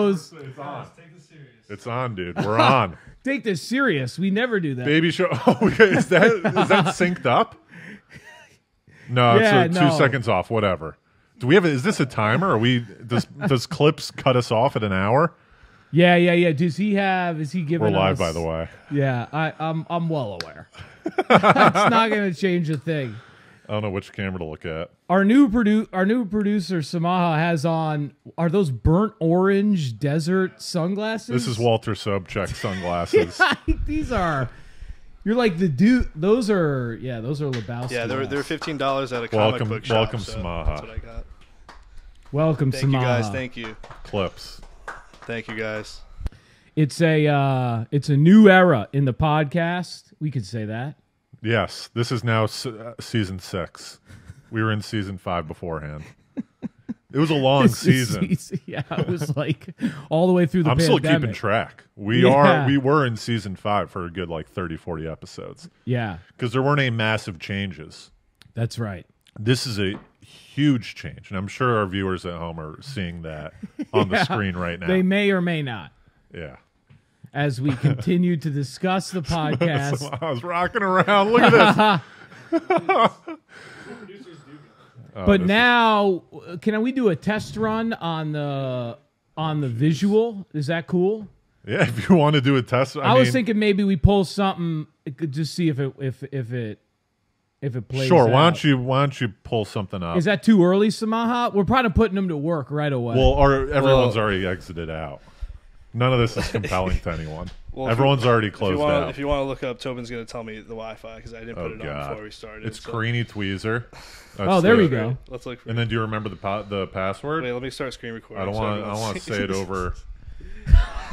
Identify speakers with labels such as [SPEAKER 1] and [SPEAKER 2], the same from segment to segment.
[SPEAKER 1] goes.
[SPEAKER 2] It's on.
[SPEAKER 3] Take this serious.
[SPEAKER 2] It's on, dude. We're on.
[SPEAKER 1] Take this serious. We never do that.
[SPEAKER 2] Baby show. Oh, okay. Is that synced up? No,
[SPEAKER 1] Yeah,
[SPEAKER 2] it's 2
[SPEAKER 1] no.
[SPEAKER 2] seconds off. Whatever. Do we have? Is this a timer? Are we? Does Clips cut us off at an hour?
[SPEAKER 1] Yeah. Does he have? Is he giving?
[SPEAKER 2] We're live,
[SPEAKER 1] us,
[SPEAKER 2] by the way.
[SPEAKER 1] Yeah, I'm well aware. That's not going to change a thing.
[SPEAKER 2] I don't know which camera to look at.
[SPEAKER 1] Our new producer Samaha has on. Are those burnt orange desert sunglasses?
[SPEAKER 2] This is Walter Sobchak sunglasses.
[SPEAKER 1] These are. You're like the dude. Those are Lebowski.
[SPEAKER 3] Yeah, they're $15 at a comic
[SPEAKER 2] Welcome,
[SPEAKER 3] book shop.
[SPEAKER 2] welcome,
[SPEAKER 3] so
[SPEAKER 2] Samaha.
[SPEAKER 3] That's what I got.
[SPEAKER 1] Welcome,
[SPEAKER 3] Thank
[SPEAKER 1] Samaha.
[SPEAKER 3] you guys. Thank you.
[SPEAKER 2] Clips.
[SPEAKER 3] Thank you guys.
[SPEAKER 1] It's a new era in the podcast. We could say that.
[SPEAKER 2] Yes, this is now season 6. We were in season 5 beforehand. It was a long season.
[SPEAKER 1] Yeah, it was like all the way through the
[SPEAKER 2] I'm
[SPEAKER 1] pandemic.
[SPEAKER 2] still keeping track. We were in season 5 for a good like 30, 40 episodes.
[SPEAKER 1] Yeah.
[SPEAKER 2] Because there weren't any massive changes.
[SPEAKER 1] That's right.
[SPEAKER 2] This is a huge change, and I'm sure our viewers at home are seeing that on the screen right now.
[SPEAKER 1] They may or may not.
[SPEAKER 2] Yeah.
[SPEAKER 1] As we continue to discuss the podcast.
[SPEAKER 2] I was rocking around. Look at this.
[SPEAKER 1] But now, can we do a test run on the visual? Is that cool?
[SPEAKER 2] Yeah, if you want to do a test.
[SPEAKER 1] I was thinking maybe we pull something, just see if it plays.
[SPEAKER 2] Sure.
[SPEAKER 1] out.
[SPEAKER 2] Why don't you pull something up?
[SPEAKER 1] Is that too early, Samaha? We're probably putting them to work right away.
[SPEAKER 2] Well, everyone's already exited out. None of this is compelling to anyone.
[SPEAKER 3] Well,
[SPEAKER 2] Everyone's already closed out.
[SPEAKER 3] If you want to look up, Tobin's going to tell me the Wi-Fi because I didn't put it on before we started.
[SPEAKER 2] It's Carini Tweezer.
[SPEAKER 1] Oh, there we go.
[SPEAKER 3] Let's look for
[SPEAKER 2] And then do you remember the password?
[SPEAKER 3] Wait, let me start screen recording.
[SPEAKER 2] I don't want to say it over.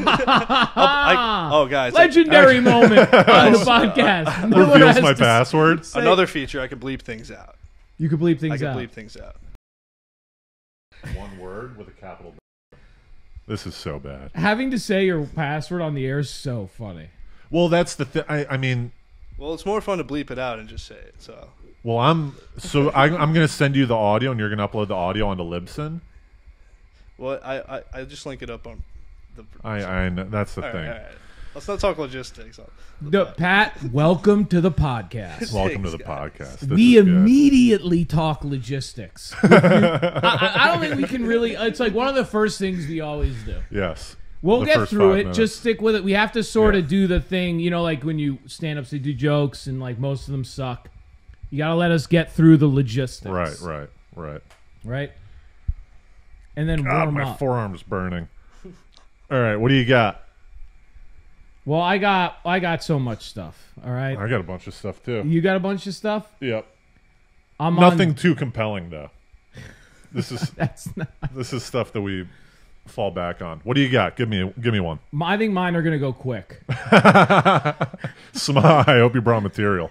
[SPEAKER 3] Guys.
[SPEAKER 1] Legendary moment on the podcast. Miller
[SPEAKER 2] Reveals
[SPEAKER 1] has
[SPEAKER 2] my
[SPEAKER 1] to
[SPEAKER 2] password.
[SPEAKER 3] Another feature, I can bleep things out.
[SPEAKER 1] You can bleep things
[SPEAKER 3] I
[SPEAKER 1] out.
[SPEAKER 3] can bleep things out.
[SPEAKER 2] One word with a capital B. This is so bad.
[SPEAKER 1] Having to say your password on the air is so funny.
[SPEAKER 2] Well, that's the thing. I mean,
[SPEAKER 3] well, it's more fun to bleep it out and just say it. So.
[SPEAKER 2] Well, I'm going to send you the audio, and you're going to upload the audio onto Libsyn.
[SPEAKER 3] Well, I just link it up on the.
[SPEAKER 2] I know that's the thing.
[SPEAKER 3] All right. Let's not talk logistics.
[SPEAKER 1] Pat, welcome to the podcast.
[SPEAKER 2] Welcome to the podcast.
[SPEAKER 1] We immediately talk logistics. I don't think we can really. It's like one of the first things we always do.
[SPEAKER 2] Yes.
[SPEAKER 1] We'll get through it.
[SPEAKER 2] Minutes.
[SPEAKER 1] Just stick with it. We have to sort of do the thing, like when you stand up to do jokes and like most of them suck. You got to let us get through the logistics.
[SPEAKER 2] Right.
[SPEAKER 1] And then warm
[SPEAKER 2] my
[SPEAKER 1] up.
[SPEAKER 2] forearm's burning. All right, what do you got?
[SPEAKER 1] Well, I got so much stuff. All right.
[SPEAKER 2] I got a bunch of stuff too.
[SPEAKER 1] You got a bunch of stuff?
[SPEAKER 2] Yep.
[SPEAKER 1] I'm
[SPEAKER 2] Nothing too compelling though. This is
[SPEAKER 1] That's not.
[SPEAKER 2] this is stuff that we fall back on. What do you got? Give me one.
[SPEAKER 1] I think mine are going to go quick.
[SPEAKER 2] Smile. I hope you brought material.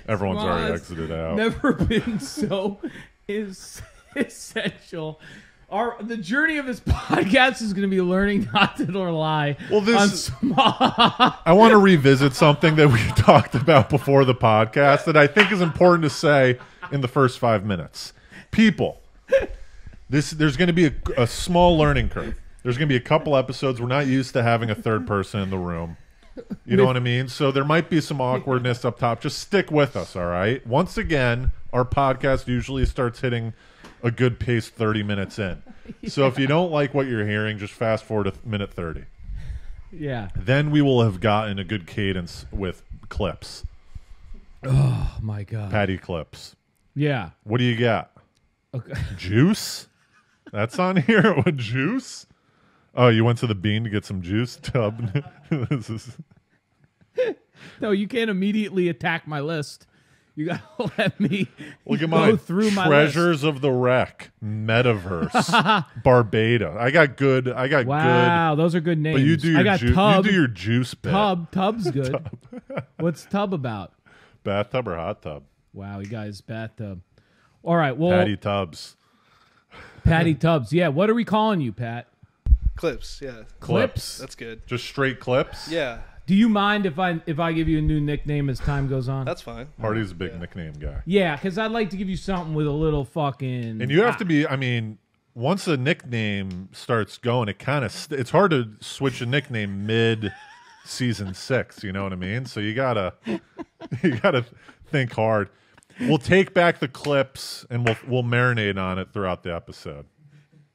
[SPEAKER 2] Everyone's already exited out.
[SPEAKER 1] Never been so essential. The journey of this podcast is going to be learning not to rely on small.
[SPEAKER 2] I want to revisit something that we talked about before the podcast that I think is important to say in the first 5 minutes. People, there's going to be a small learning curve. There's going to be a couple episodes. We're not used to having a third person in the room. You know what I mean? So there might be some awkwardness up top. Just stick with us, all right? Once again, our podcast usually starts hitting a good pace 30 minutes in. So if you don't like what you're hearing, just fast forward to minute 30.
[SPEAKER 1] Yeah.
[SPEAKER 2] Then we will have gotten a good cadence with clips.
[SPEAKER 1] Oh, my God.
[SPEAKER 2] Patty clips.
[SPEAKER 1] Yeah.
[SPEAKER 2] What do you got?
[SPEAKER 1] Okay.
[SPEAKER 2] Juice? That's on here? What, juice? Oh, you went to the Bean to get some juice? Tub.
[SPEAKER 1] No, you can't immediately attack my list. You got to let me
[SPEAKER 2] Look at
[SPEAKER 1] go
[SPEAKER 2] my
[SPEAKER 1] through my
[SPEAKER 2] Treasures of the Wreck, Metaverse, Barbada. I got good.
[SPEAKER 1] Wow, those are good names.
[SPEAKER 2] But you do
[SPEAKER 1] I got
[SPEAKER 2] you
[SPEAKER 1] Tub.
[SPEAKER 2] do your juice bit.
[SPEAKER 1] Tub's good. What's Tub about?
[SPEAKER 2] Bathtub or hot tub?
[SPEAKER 1] Wow, you guys, bathtub. All right, well,
[SPEAKER 2] Patty Tubbs.
[SPEAKER 1] Patty Tubbs. Yeah, what are we calling you, Pat?
[SPEAKER 3] Clips, yeah.
[SPEAKER 1] Clips.
[SPEAKER 3] That's good.
[SPEAKER 2] Just straight clips?
[SPEAKER 3] Yeah.
[SPEAKER 1] Do you mind if I give you a new nickname as time goes on?
[SPEAKER 3] That's fine.
[SPEAKER 2] Hardy's a big nickname guy.
[SPEAKER 1] Yeah, because I'd like to give you something with a little fucking.
[SPEAKER 2] And you have to be. I mean, once a nickname starts going, it kind of it's hard to switch a nickname mid season 6. You know what I mean? So you gotta think hard. We'll take back the clips and we'll marinate on it throughout the episode.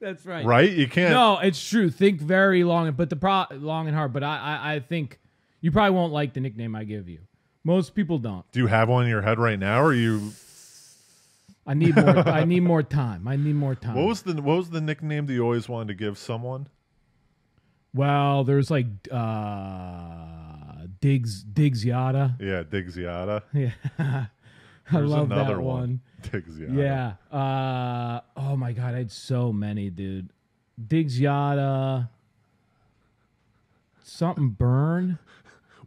[SPEAKER 1] That's right.
[SPEAKER 2] Right? You can't.
[SPEAKER 1] No, it's true. Think very long, but long and hard. But I think you probably won't like the nickname I give you. Most people don't.
[SPEAKER 2] Do you have one in your head right now, or you?
[SPEAKER 1] I need more. I need more time. I need more time.
[SPEAKER 2] What was the nickname that you always wanted to give someone?
[SPEAKER 1] Well, there's like Diggs Yada.
[SPEAKER 2] Yeah, Diggs Yada.
[SPEAKER 1] Yeah. I
[SPEAKER 2] There's
[SPEAKER 1] love
[SPEAKER 2] another
[SPEAKER 1] that one.
[SPEAKER 2] Diggs Yada.
[SPEAKER 1] Yeah. Oh my God, I had so many, dude. Diggs Yada. Something Burn.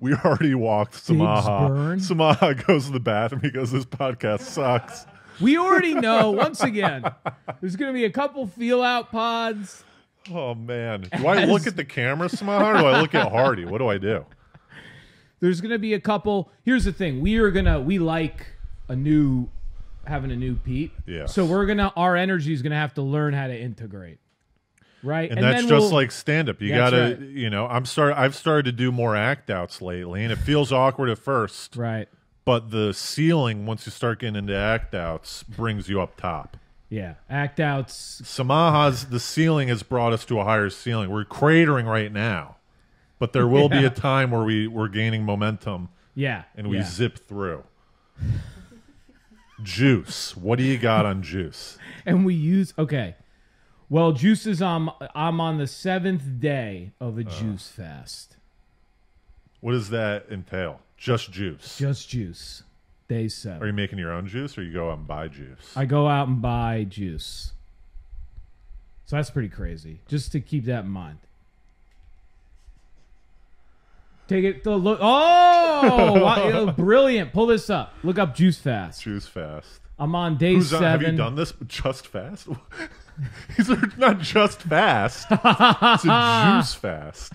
[SPEAKER 2] We already walked
[SPEAKER 1] Burn?
[SPEAKER 2] Samaha. Samaha goes to the bathroom because this podcast sucks.
[SPEAKER 1] We already know, once again, there's going to be a couple feel-out pods.
[SPEAKER 2] Oh, man. Do I look at the camera, Samaha, or do I look at Hardy? What do I do?
[SPEAKER 1] There's going to be a couple. Here's the thing. We like having a new Pete.
[SPEAKER 2] Yeah.
[SPEAKER 1] So our energy is going to have to learn how to integrate. Right?
[SPEAKER 2] And that's just like stand-up. You got to,
[SPEAKER 1] right.
[SPEAKER 2] I've started to do more act-outs lately, and it feels awkward at first.
[SPEAKER 1] Right.
[SPEAKER 2] But the ceiling, once you start getting into act-outs, brings you up top.
[SPEAKER 1] Yeah. Act-outs.
[SPEAKER 2] The ceiling has brought us to a higher ceiling. We're cratering right now. But there will be a time where we're gaining momentum.
[SPEAKER 1] Yeah.
[SPEAKER 2] And we zip through. Juice. What do you got on Juice?
[SPEAKER 1] And we use well, Juice is I'm on the 7th day of a juice fast.
[SPEAKER 2] What does that entail? Just juice.
[SPEAKER 1] Just juice. Day 7.
[SPEAKER 2] Are you making your own juice, or you go out and buy juice?
[SPEAKER 1] I go out and buy juice. So that's pretty crazy. Just to keep that in mind. Take it to look. Oh, wow, brilliant! Pull this up. Look up Juice Fast.
[SPEAKER 2] Juice Fast.
[SPEAKER 1] I'm on day 7.
[SPEAKER 2] Have you done this just fast? These are not just fast. It's a Juice Fast.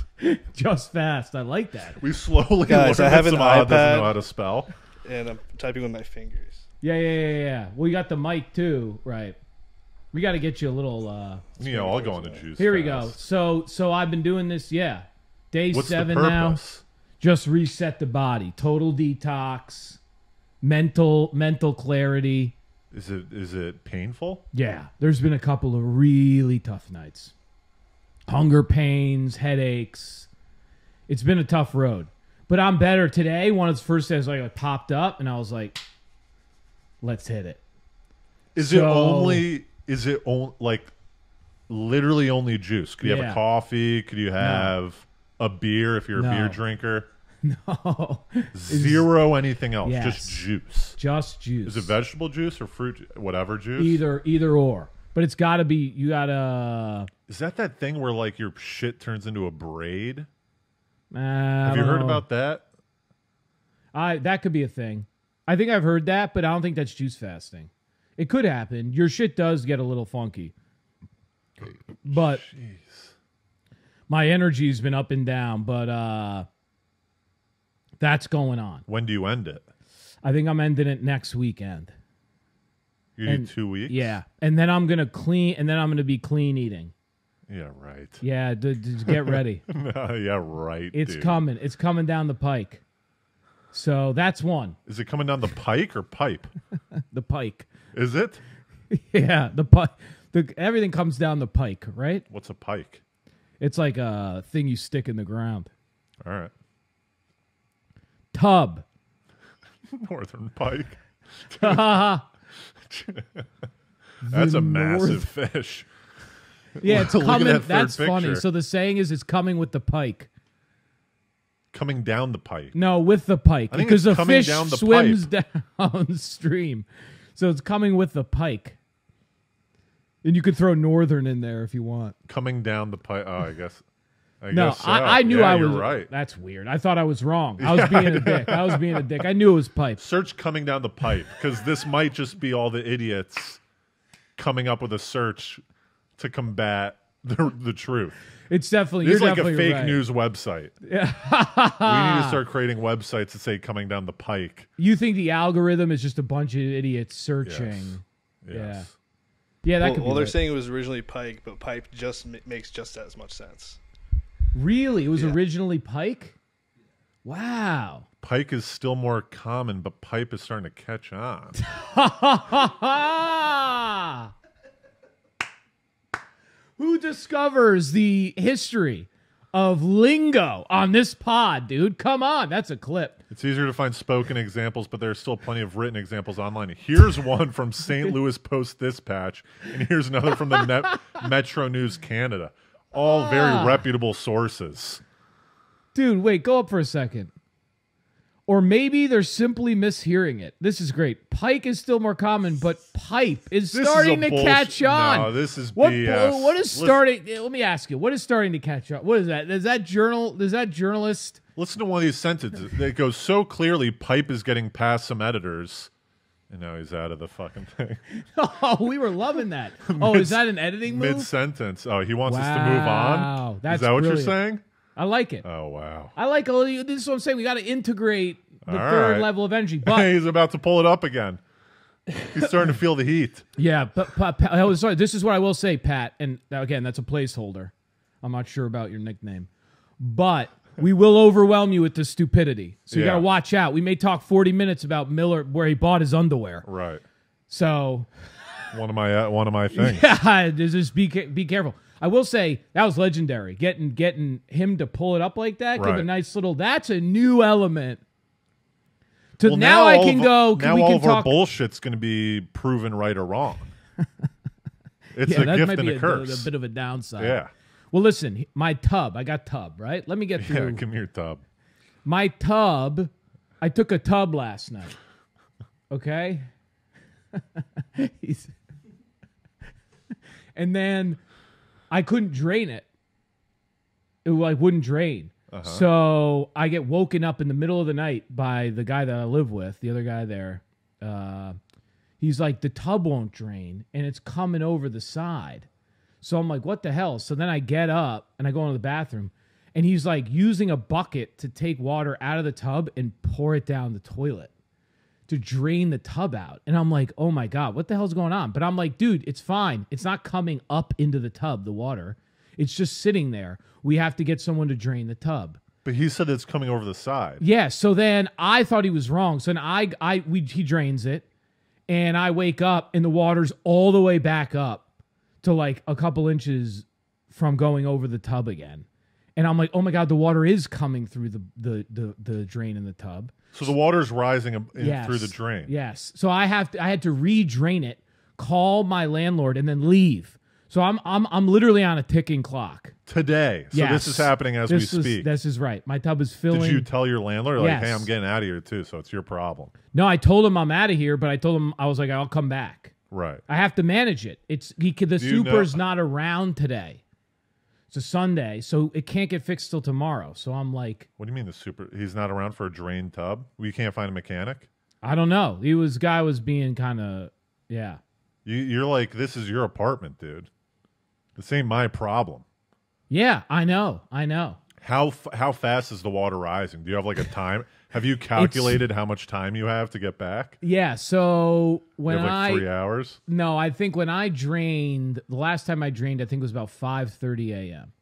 [SPEAKER 1] Just fast. I like that.
[SPEAKER 2] We slowly
[SPEAKER 3] Guys,
[SPEAKER 2] learned
[SPEAKER 3] I have
[SPEAKER 2] that
[SPEAKER 3] an
[SPEAKER 2] Samad doesn't
[SPEAKER 3] iPad.
[SPEAKER 2] know how to spell.
[SPEAKER 3] And I'm typing with my fingers.
[SPEAKER 1] Yeah. Well, you got the mic too, right? We got to get you a little.
[SPEAKER 2] I'll go into Juice.
[SPEAKER 1] Here we
[SPEAKER 2] Fast.
[SPEAKER 1] go. So I've been doing this. Yeah, day
[SPEAKER 2] What's
[SPEAKER 1] 7
[SPEAKER 2] the
[SPEAKER 1] now.
[SPEAKER 2] purpose?
[SPEAKER 1] Just reset the body. Total detox. Mental clarity.
[SPEAKER 2] Is it painful?
[SPEAKER 1] Yeah, there's been a couple of really tough nights. Hunger pains, headaches. It's been a tough road. But I'm better today. One of the first days I popped up and I was like, let's hit it.
[SPEAKER 2] Is it only like literally only juice? Could you have a coffee? Could you have a beer if you're a beer drinker?
[SPEAKER 1] No.
[SPEAKER 2] Zero anything else.
[SPEAKER 1] Yes.
[SPEAKER 2] Just juice.
[SPEAKER 1] Just juice.
[SPEAKER 2] Is it vegetable juice or fruit? Whatever juice?
[SPEAKER 1] Either or. But it's got to be, you got to...
[SPEAKER 2] Is that thing where like your shit turns into a braid?
[SPEAKER 1] Have
[SPEAKER 2] Have you heard about that?
[SPEAKER 1] That could be a thing. I think I've heard that, but I don't think that's juice fasting. It could happen. Your shit does get a little funky. But my energy's been up and down, but that's going on.
[SPEAKER 2] When do you end it?
[SPEAKER 1] I think I'm ending it next weekend.
[SPEAKER 2] You do 2 weeks?
[SPEAKER 1] Yeah. And then I'm going to clean, and then I'm going to be clean eating.
[SPEAKER 2] Yeah, right.
[SPEAKER 1] Yeah, get ready.
[SPEAKER 2] Yeah, right.
[SPEAKER 1] It's
[SPEAKER 2] dude.
[SPEAKER 1] coming. It's coming down the pike. So that's one.
[SPEAKER 2] Is it coming down the pike or pipe?
[SPEAKER 1] The pike.
[SPEAKER 2] Is it?
[SPEAKER 1] Yeah, the pike. Everything comes down the pike, right?
[SPEAKER 2] What's a pike?
[SPEAKER 1] It's like a thing you stick in the ground.
[SPEAKER 2] All right.
[SPEAKER 1] Tub.
[SPEAKER 2] Northern pike. That's a massive fish.
[SPEAKER 1] Yeah, it's
[SPEAKER 2] Look at
[SPEAKER 1] coming.
[SPEAKER 2] that third
[SPEAKER 1] That's funny.
[SPEAKER 2] picture.
[SPEAKER 1] So the saying is, it's coming with the pike.
[SPEAKER 2] Coming down the pike.
[SPEAKER 1] No, with the pike,
[SPEAKER 2] I think
[SPEAKER 1] because
[SPEAKER 2] it's
[SPEAKER 1] the
[SPEAKER 2] coming
[SPEAKER 1] fish
[SPEAKER 2] down the
[SPEAKER 1] swims
[SPEAKER 2] pipe.
[SPEAKER 1] downstream. So it's coming with the pike. And you could throw northern in there if you want.
[SPEAKER 2] Coming down the pipe. Oh, I guess.
[SPEAKER 1] No,
[SPEAKER 2] guess so.
[SPEAKER 1] I knew
[SPEAKER 2] Yeah,
[SPEAKER 1] I was
[SPEAKER 2] you're right.
[SPEAKER 1] That's weird. I thought I was wrong. I was being a dick. I was being a dick. I knew it was pipe.
[SPEAKER 2] Search coming down the pipe, because this might just be all the idiots coming up with a search to combat the truth.
[SPEAKER 1] It's definitely
[SPEAKER 2] This is
[SPEAKER 1] you're
[SPEAKER 2] like a
[SPEAKER 1] definitely
[SPEAKER 2] fake
[SPEAKER 1] right.
[SPEAKER 2] news website. We need to start creating websites that say coming down the pike.
[SPEAKER 1] You think the algorithm is just a bunch of idiots searching?
[SPEAKER 2] Yes.
[SPEAKER 1] Yeah, that could be.
[SPEAKER 3] Well, they're
[SPEAKER 1] right.
[SPEAKER 3] saying it was originally pike, but pipe just makes just as much sense.
[SPEAKER 1] Really, it was originally pike. Wow.
[SPEAKER 2] Pike is still more common, but pipe is starting to catch on.
[SPEAKER 1] Who discovers the history of lingo on this pod, dude? Come on, that's a clip.
[SPEAKER 2] It's easier to find spoken examples, but there's still plenty of written examples online. Here's one from St. Louis Post-Dispatch, and here's another from the Metro News Canada. All very reputable sources.
[SPEAKER 1] Dude, wait, go up for a second. Or maybe they're simply mishearing it. This is great. Pike is still more common, but pipe is starting to catch on.
[SPEAKER 2] No, this is
[SPEAKER 1] What
[SPEAKER 2] BS.
[SPEAKER 1] is starting? Let me ask you. What is starting to catch on? What is that? Is that journalist?
[SPEAKER 2] Listen to one of these sentences. It goes so clearly, pipe is getting past some editors. And now he's out of the fucking thing.
[SPEAKER 1] Oh, we were loving that. Oh, is that an editing move?
[SPEAKER 2] Mid-sentence. Oh, he wants us to move on?
[SPEAKER 1] Wow, that's
[SPEAKER 2] is that what
[SPEAKER 1] brilliant.
[SPEAKER 2] you're saying?
[SPEAKER 1] I like it.
[SPEAKER 2] Oh, wow.
[SPEAKER 1] I like all this is what I'm saying. We got to integrate the
[SPEAKER 2] All
[SPEAKER 1] third
[SPEAKER 2] right.
[SPEAKER 1] level of energy. But
[SPEAKER 2] He's about to pull it up again. He's starting to feel the heat.
[SPEAKER 1] yeah, but oh, sorry. This is what I will say, Pat. And again, that's a placeholder. I'm not sure about your nickname, but we will overwhelm you with the stupidity. So you got to watch out. We may talk 40 minutes about Miller where he bought his underwear.
[SPEAKER 2] Right.
[SPEAKER 1] So
[SPEAKER 2] One of my things.
[SPEAKER 1] yeah, just be careful. I will say that was legendary. Getting him to pull it up like that, give
[SPEAKER 2] Right.
[SPEAKER 1] a nice little. That's a new element. To
[SPEAKER 2] Well,
[SPEAKER 1] now I
[SPEAKER 2] all
[SPEAKER 1] can
[SPEAKER 2] of-
[SPEAKER 1] go.
[SPEAKER 2] Now
[SPEAKER 1] we
[SPEAKER 2] all
[SPEAKER 1] can
[SPEAKER 2] of our
[SPEAKER 1] talk.
[SPEAKER 2] bullshit's going to be proven right or wrong. It's
[SPEAKER 1] Yeah,
[SPEAKER 2] a
[SPEAKER 1] that
[SPEAKER 2] gift
[SPEAKER 1] might
[SPEAKER 2] and
[SPEAKER 1] be
[SPEAKER 2] a curse.
[SPEAKER 1] a bit of a downside.
[SPEAKER 2] Yeah.
[SPEAKER 1] Well, listen, my tub. I got tub, right? Let me get
[SPEAKER 2] Yeah,
[SPEAKER 1] through.
[SPEAKER 2] give me your tub.
[SPEAKER 1] My tub. I took a tub last night. Okay. And then I couldn't drain it. It like wouldn't drain. So I get woken up in the middle of the night by the guy that I live with, the other guy there. He's like, the tub won't drain, and it's coming over the side. So I'm like, what the hell? So then I get up, and I go into the bathroom, and he's like using a bucket to take water out of the tub and pour it down the toilet to drain the tub out. And I'm like, oh my God, what the hell's going on? But I'm like, dude, it's fine. It's not coming up into the tub, the water. It's just sitting there. We have to get someone to drain the tub.
[SPEAKER 2] But he said it's coming over the side.
[SPEAKER 1] Yeah, so then I thought he was wrong. So then he drains it, and I wake up, and the water's all the way back up to like a couple inches from going over the tub again. And I'm like, oh my God, the water is coming through the drain in the tub.
[SPEAKER 2] So the water's rising
[SPEAKER 1] Yes.
[SPEAKER 2] through the drain.
[SPEAKER 1] Yes. So I had to re-drain it, call my landlord, and then leave. So I'm literally on a ticking clock.
[SPEAKER 2] Today. So
[SPEAKER 1] Yes.
[SPEAKER 2] this is happening as we speak.
[SPEAKER 1] This is right. My tub is filling.
[SPEAKER 2] Did you tell your landlord, like,
[SPEAKER 1] Yes.
[SPEAKER 2] hey, I'm getting out of here too, so it's your problem?
[SPEAKER 1] No, I told him I'm out of here, but I told him I was like, I'll come back.
[SPEAKER 2] Right.
[SPEAKER 1] I have to manage it. The
[SPEAKER 2] you
[SPEAKER 1] super's
[SPEAKER 2] know-
[SPEAKER 1] not around today. It's a Sunday, so it can't get fixed till tomorrow. So I'm like,
[SPEAKER 2] What do you mean the super? He's not around for a drained tub? We can't find a mechanic?
[SPEAKER 1] I don't know. Guy was being kind of, yeah.
[SPEAKER 2] You're like, this is your apartment, dude. This ain't my problem.
[SPEAKER 1] Yeah, I know.
[SPEAKER 2] How fast is the water rising? Do you have like a time? Have you calculated how much time you have to get back?
[SPEAKER 1] Yeah, so when
[SPEAKER 2] You have like 3 hours?
[SPEAKER 1] No, I think when I drained, the last time I drained, I think it was about 5:30 a.m.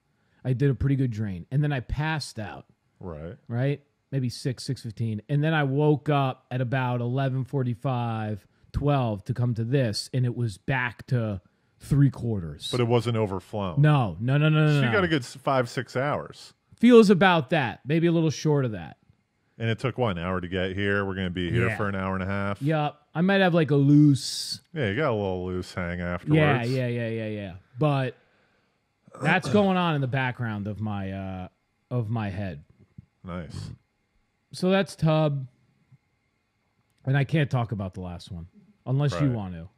[SPEAKER 1] I did a pretty good drain. And then I passed out, right? Maybe 6:15. And then I woke up at about 11:45, 12 to come to this, and it was back to 3/4.
[SPEAKER 2] But it wasn't overflown.
[SPEAKER 1] No.
[SPEAKER 2] So you got a good 5-6 hours.
[SPEAKER 1] Feels about that. Maybe a little short of that.
[SPEAKER 2] And it took, what, an hour to get here? We're going to be here
[SPEAKER 1] Yeah.
[SPEAKER 2] for an hour and a half?
[SPEAKER 1] Yup. I might have like a loose.
[SPEAKER 2] Yeah, you got a little loose hang afterwards.
[SPEAKER 1] Yeah. But that's going on in the background of my head.
[SPEAKER 2] Nice.
[SPEAKER 1] So that's Tub. And I can't talk about the last one unless you
[SPEAKER 2] Right.
[SPEAKER 1] want to.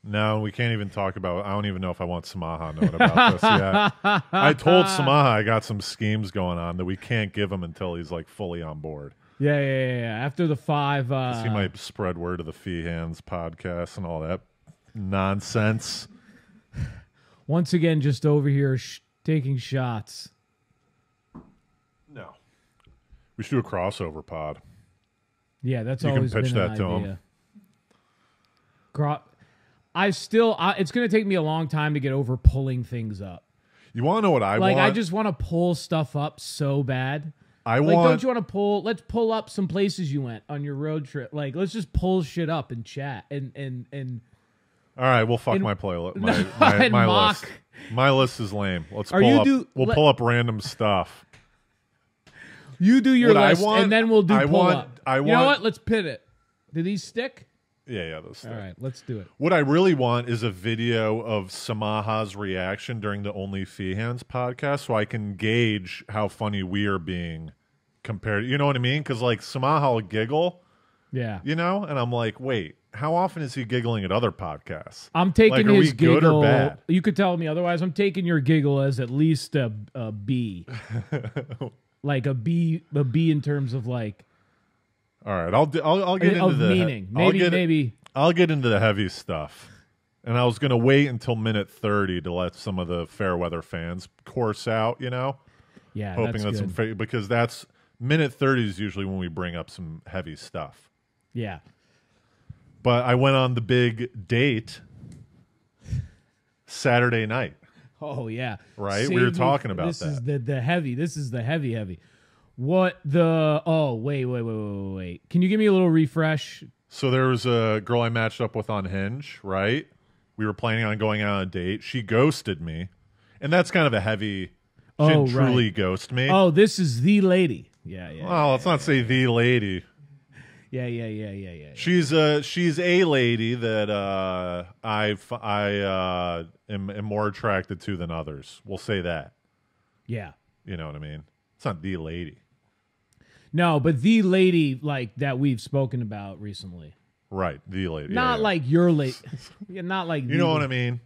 [SPEAKER 2] No, we can't even talk about. I don't even know if I want Samaha knowing about this yet. I told Samaha I got some schemes going on that we can't give him until he's like fully on board.
[SPEAKER 1] Yeah. After the 5,
[SPEAKER 2] He might spread word of the Fee Hands podcast and all that nonsense.
[SPEAKER 1] Once again, just over here taking shots.
[SPEAKER 2] No. We should do a crossover pod.
[SPEAKER 1] Yeah, that's
[SPEAKER 2] You can
[SPEAKER 1] always
[SPEAKER 2] pitch
[SPEAKER 1] been an
[SPEAKER 2] that to him.
[SPEAKER 1] idea. It's going to take me a long time to get over pulling things up.
[SPEAKER 2] You want to know what I want?
[SPEAKER 1] I just want to pull stuff up so bad.
[SPEAKER 2] Don't
[SPEAKER 1] you want to pull? Let's pull up some places you went on your road trip. Like, let's just pull shit up and chat and.
[SPEAKER 2] All right, we'll fuck my playlist.
[SPEAKER 1] and
[SPEAKER 2] My
[SPEAKER 1] mock.
[SPEAKER 2] list. My list is lame. Let's
[SPEAKER 1] Or
[SPEAKER 2] pull
[SPEAKER 1] you
[SPEAKER 2] up.
[SPEAKER 1] do-
[SPEAKER 2] We'll
[SPEAKER 1] let-
[SPEAKER 2] pull up random stuff.
[SPEAKER 1] You do your
[SPEAKER 2] What I
[SPEAKER 1] list,
[SPEAKER 2] want-
[SPEAKER 1] and then we'll do
[SPEAKER 2] I
[SPEAKER 1] pull
[SPEAKER 2] want-
[SPEAKER 1] up.
[SPEAKER 2] I
[SPEAKER 1] You know
[SPEAKER 2] want-
[SPEAKER 1] what? Let's pit it. Do these stick?
[SPEAKER 2] Yeah, those.
[SPEAKER 1] All right, let's do it.
[SPEAKER 2] What I really want is a video of Samaha's reaction during the Only Feehands podcast, so I can gauge how funny we are being compared. You know what I mean? Because like Samaha will giggle,
[SPEAKER 1] Yeah.
[SPEAKER 2] you know, and I'm like, wait, how often is he giggling at other podcasts?
[SPEAKER 1] I'm taking
[SPEAKER 2] Like, are
[SPEAKER 1] his
[SPEAKER 2] we good
[SPEAKER 1] giggle.
[SPEAKER 2] or bad?
[SPEAKER 1] You could tell me otherwise. I'm taking your giggle as at least a B. Like a B in terms of like
[SPEAKER 2] All right, I'll get into
[SPEAKER 1] of
[SPEAKER 2] the
[SPEAKER 1] meaning.
[SPEAKER 2] I'll
[SPEAKER 1] Maybe.
[SPEAKER 2] I'll get into the heavy stuff. And I was going to wait until minute 30 to let some of the fair weather fans course out, you know,
[SPEAKER 1] Yeah,
[SPEAKER 2] hoping
[SPEAKER 1] that's
[SPEAKER 2] that
[SPEAKER 1] good.
[SPEAKER 2] because that's minute 30 is usually when we bring up some heavy stuff.
[SPEAKER 1] Yeah.
[SPEAKER 2] But I went on the big date Saturday night.
[SPEAKER 1] Oh yeah.
[SPEAKER 2] Right? We were talking about
[SPEAKER 1] this
[SPEAKER 2] that.
[SPEAKER 1] Is the heavy. This is the heavy. What the? Oh wait. Can you give me a little refresh?
[SPEAKER 2] So there was a girl I matched up with on Hinge, right? We were planning on going out on a date. She ghosted me. And that's kind of a heavy, she didn't truly ghost me.
[SPEAKER 1] Oh, this is the lady. Yeah.
[SPEAKER 2] Well, let's not say the lady.
[SPEAKER 1] Yeah.
[SPEAKER 2] She's a lady that I am more attracted to than others. We'll say that.
[SPEAKER 1] Yeah.
[SPEAKER 2] You know what I mean? It's not the lady.
[SPEAKER 1] No, but the lady like that we've spoken about recently.
[SPEAKER 2] Right, the lady.
[SPEAKER 1] Not
[SPEAKER 2] yeah.
[SPEAKER 1] like your lady. Yeah, not like
[SPEAKER 2] You know what I mean?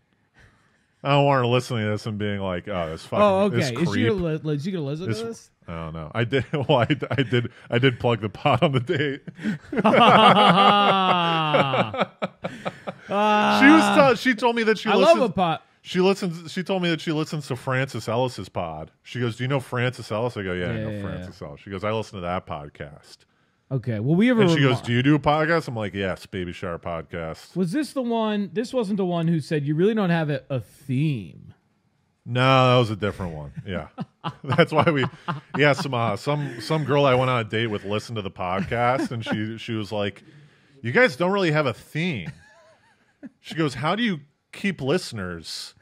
[SPEAKER 2] I don't want her listening to this and being like, "Oh, this fucking
[SPEAKER 1] Oh,
[SPEAKER 2] this
[SPEAKER 1] okay.
[SPEAKER 2] creep."
[SPEAKER 1] Is she gonna listen to this?
[SPEAKER 2] I don't know. I did. Well, I did plug the pot on the date. She told me that she
[SPEAKER 1] I
[SPEAKER 2] listens.
[SPEAKER 1] love a pot.
[SPEAKER 2] She listens. She told me that she listens to Francis Ellis's pod. She goes, "Do you know Francis Ellis?" I go, "Yeah, I know
[SPEAKER 1] Yeah.
[SPEAKER 2] Francis Ellis." She goes, "I listen to that podcast."
[SPEAKER 1] Okay. Well, we have
[SPEAKER 2] And she goes, "Do you do a podcast?" I'm like, "Yes, Baby Shower podcast."
[SPEAKER 1] Was this the one? This wasn't the one who said you really don't have a theme.
[SPEAKER 2] No, that was a different one. Yeah, that's why we. Yeah, some girl I went on a date with listened to the podcast, and she was like, "You guys don't really have a theme." She goes, "How do you keep listeners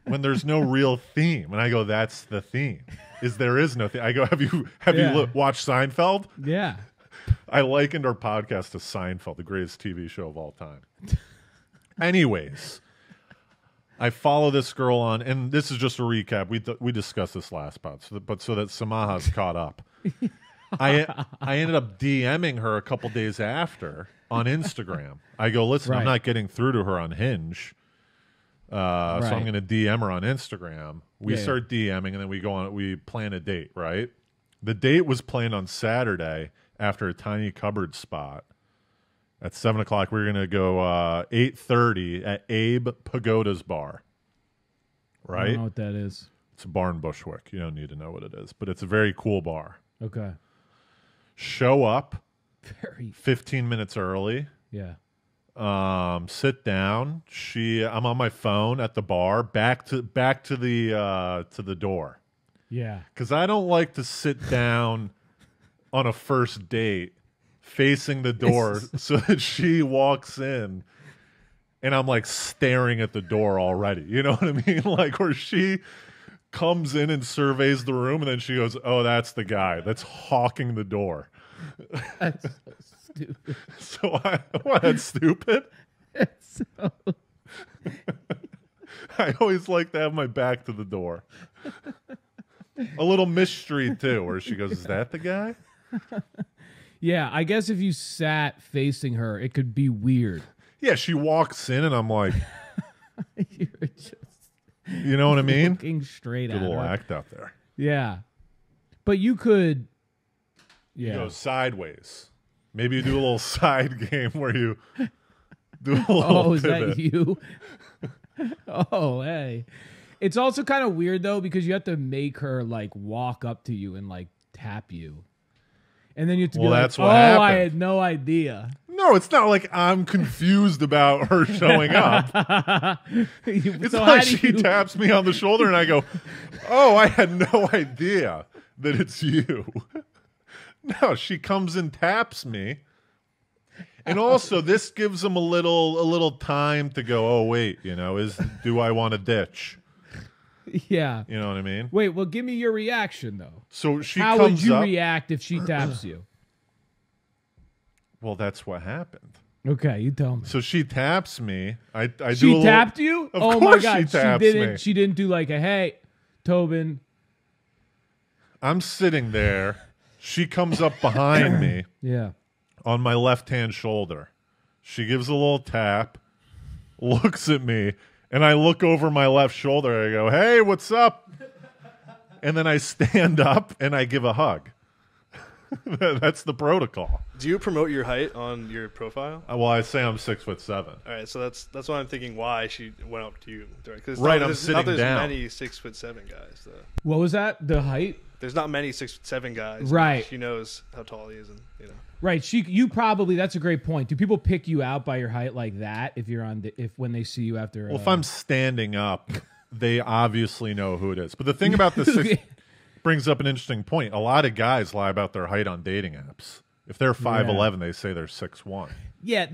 [SPEAKER 2] when there's no real theme?" And I go, "That's the theme. There is no theme." I go, "Have you
[SPEAKER 1] Yeah.
[SPEAKER 2] watched Seinfeld?"
[SPEAKER 1] Yeah.
[SPEAKER 2] I likened our podcast to Seinfeld, the greatest TV show of all time. Anyways, I follow this girl on, and this is just a recap. We discussed this last pod, so that Samaha's caught up. I ended up DMing her a couple days after on Instagram. I go, "Listen, I'm
[SPEAKER 1] Right.
[SPEAKER 2] not getting through to her on Hinge, so I'm
[SPEAKER 1] Right.
[SPEAKER 2] going to DM her on Instagram." We
[SPEAKER 1] Yeah.
[SPEAKER 2] start DMing, and then we go on. We plan a date. Right? The date was planned on Saturday after a tiny cupboard spot. At 7 o'clock, we were going to go 8:30 at Abe Pagoda's bar.
[SPEAKER 1] I
[SPEAKER 2] Right?
[SPEAKER 1] don't know what that is.
[SPEAKER 2] It's a bar in Bushwick. You don't need to know what it is, but it's a very cool bar.
[SPEAKER 1] Okay.
[SPEAKER 2] Show up
[SPEAKER 1] Very.
[SPEAKER 2] 15 minutes early.
[SPEAKER 1] Yeah.
[SPEAKER 2] Sit down. I'm on my phone at the bar, back to the door,
[SPEAKER 1] Yeah.
[SPEAKER 2] because I don't like to sit down on a first date facing the door so that she walks in and I'm like staring at the door already. You know what I mean? Like where she comes in and surveys the room and then she goes, "Oh, that's the guy that's hawking the door."
[SPEAKER 1] That's so stupid.
[SPEAKER 2] So that's stupid.
[SPEAKER 1] It's so...
[SPEAKER 2] I always like to have my back to the door. A little mystery too, where she goes, "Is that the guy?"
[SPEAKER 1] Yeah, I guess if you sat facing her, it could be weird.
[SPEAKER 2] Yeah, she walks in and I'm like,
[SPEAKER 1] You're just
[SPEAKER 2] you know what I mean?
[SPEAKER 1] looking straight
[SPEAKER 2] Good
[SPEAKER 1] at
[SPEAKER 2] little
[SPEAKER 1] her.
[SPEAKER 2] act out there.
[SPEAKER 1] Yeah. But you could...
[SPEAKER 2] You
[SPEAKER 1] Yeah.
[SPEAKER 2] go sideways. Maybe you do a little side game where you do a little
[SPEAKER 1] Oh, is
[SPEAKER 2] pivot.
[SPEAKER 1] that you? Oh, hey. It's also kind of weird though because you have to make her like walk up to you and like tap you, and then you have to be like,
[SPEAKER 2] that's what
[SPEAKER 1] "Oh,
[SPEAKER 2] happened.
[SPEAKER 1] I had no idea."
[SPEAKER 2] No, it's not like I'm confused about her showing up. It's
[SPEAKER 1] So
[SPEAKER 2] not
[SPEAKER 1] how
[SPEAKER 2] like
[SPEAKER 1] do
[SPEAKER 2] she
[SPEAKER 1] you-
[SPEAKER 2] taps me on the shoulder and I go, "Oh, I had no idea that it's you." No, she comes and taps me. And also, this gives them a little time to go, "Oh, wait, do I want to ditch?"
[SPEAKER 1] Yeah.
[SPEAKER 2] You know what I mean?
[SPEAKER 1] Wait. Well, give me your reaction though.
[SPEAKER 2] So she
[SPEAKER 1] How
[SPEAKER 2] comes
[SPEAKER 1] would you
[SPEAKER 2] up.
[SPEAKER 1] react if she taps you?
[SPEAKER 2] Well, that's what happened.
[SPEAKER 1] Okay, you tell me.
[SPEAKER 2] So she taps me. I do a
[SPEAKER 1] She
[SPEAKER 2] little,
[SPEAKER 1] tapped you?
[SPEAKER 2] Of
[SPEAKER 1] Oh
[SPEAKER 2] course
[SPEAKER 1] my god,
[SPEAKER 2] she taps
[SPEAKER 1] didn't.
[SPEAKER 2] me.
[SPEAKER 1] She didn't do like a hey, Tobin.
[SPEAKER 2] I'm sitting there. She comes up behind me
[SPEAKER 1] Yeah.
[SPEAKER 2] on my left-hand shoulder. She gives a little tap, looks at me, and I look over my left shoulder. I go, "Hey, what's up?" And then I stand up and I give a hug. That's the protocol.
[SPEAKER 3] Do you promote your height on your profile?
[SPEAKER 2] Well, I say I'm 6'7".
[SPEAKER 3] All right, so that's why I'm thinking why she went up to you. Because
[SPEAKER 2] Right, I'm
[SPEAKER 3] not
[SPEAKER 2] sitting
[SPEAKER 3] there's
[SPEAKER 2] down.
[SPEAKER 3] many 6'7" guys. Though.
[SPEAKER 1] What was that? The height?
[SPEAKER 3] There's not many 6'7" guys.
[SPEAKER 1] Right.
[SPEAKER 3] She knows how tall he is, and
[SPEAKER 1] Right. You probably. That's a great point. Do people pick you out by your height like that? If you're when they see you after?
[SPEAKER 2] Well, if I'm standing up, they obviously know who it is. But the thing about the six brings up an interesting point. A lot of guys lie about their height on dating apps. If they're 5'11", they say they're 6'1".
[SPEAKER 1] Yeah.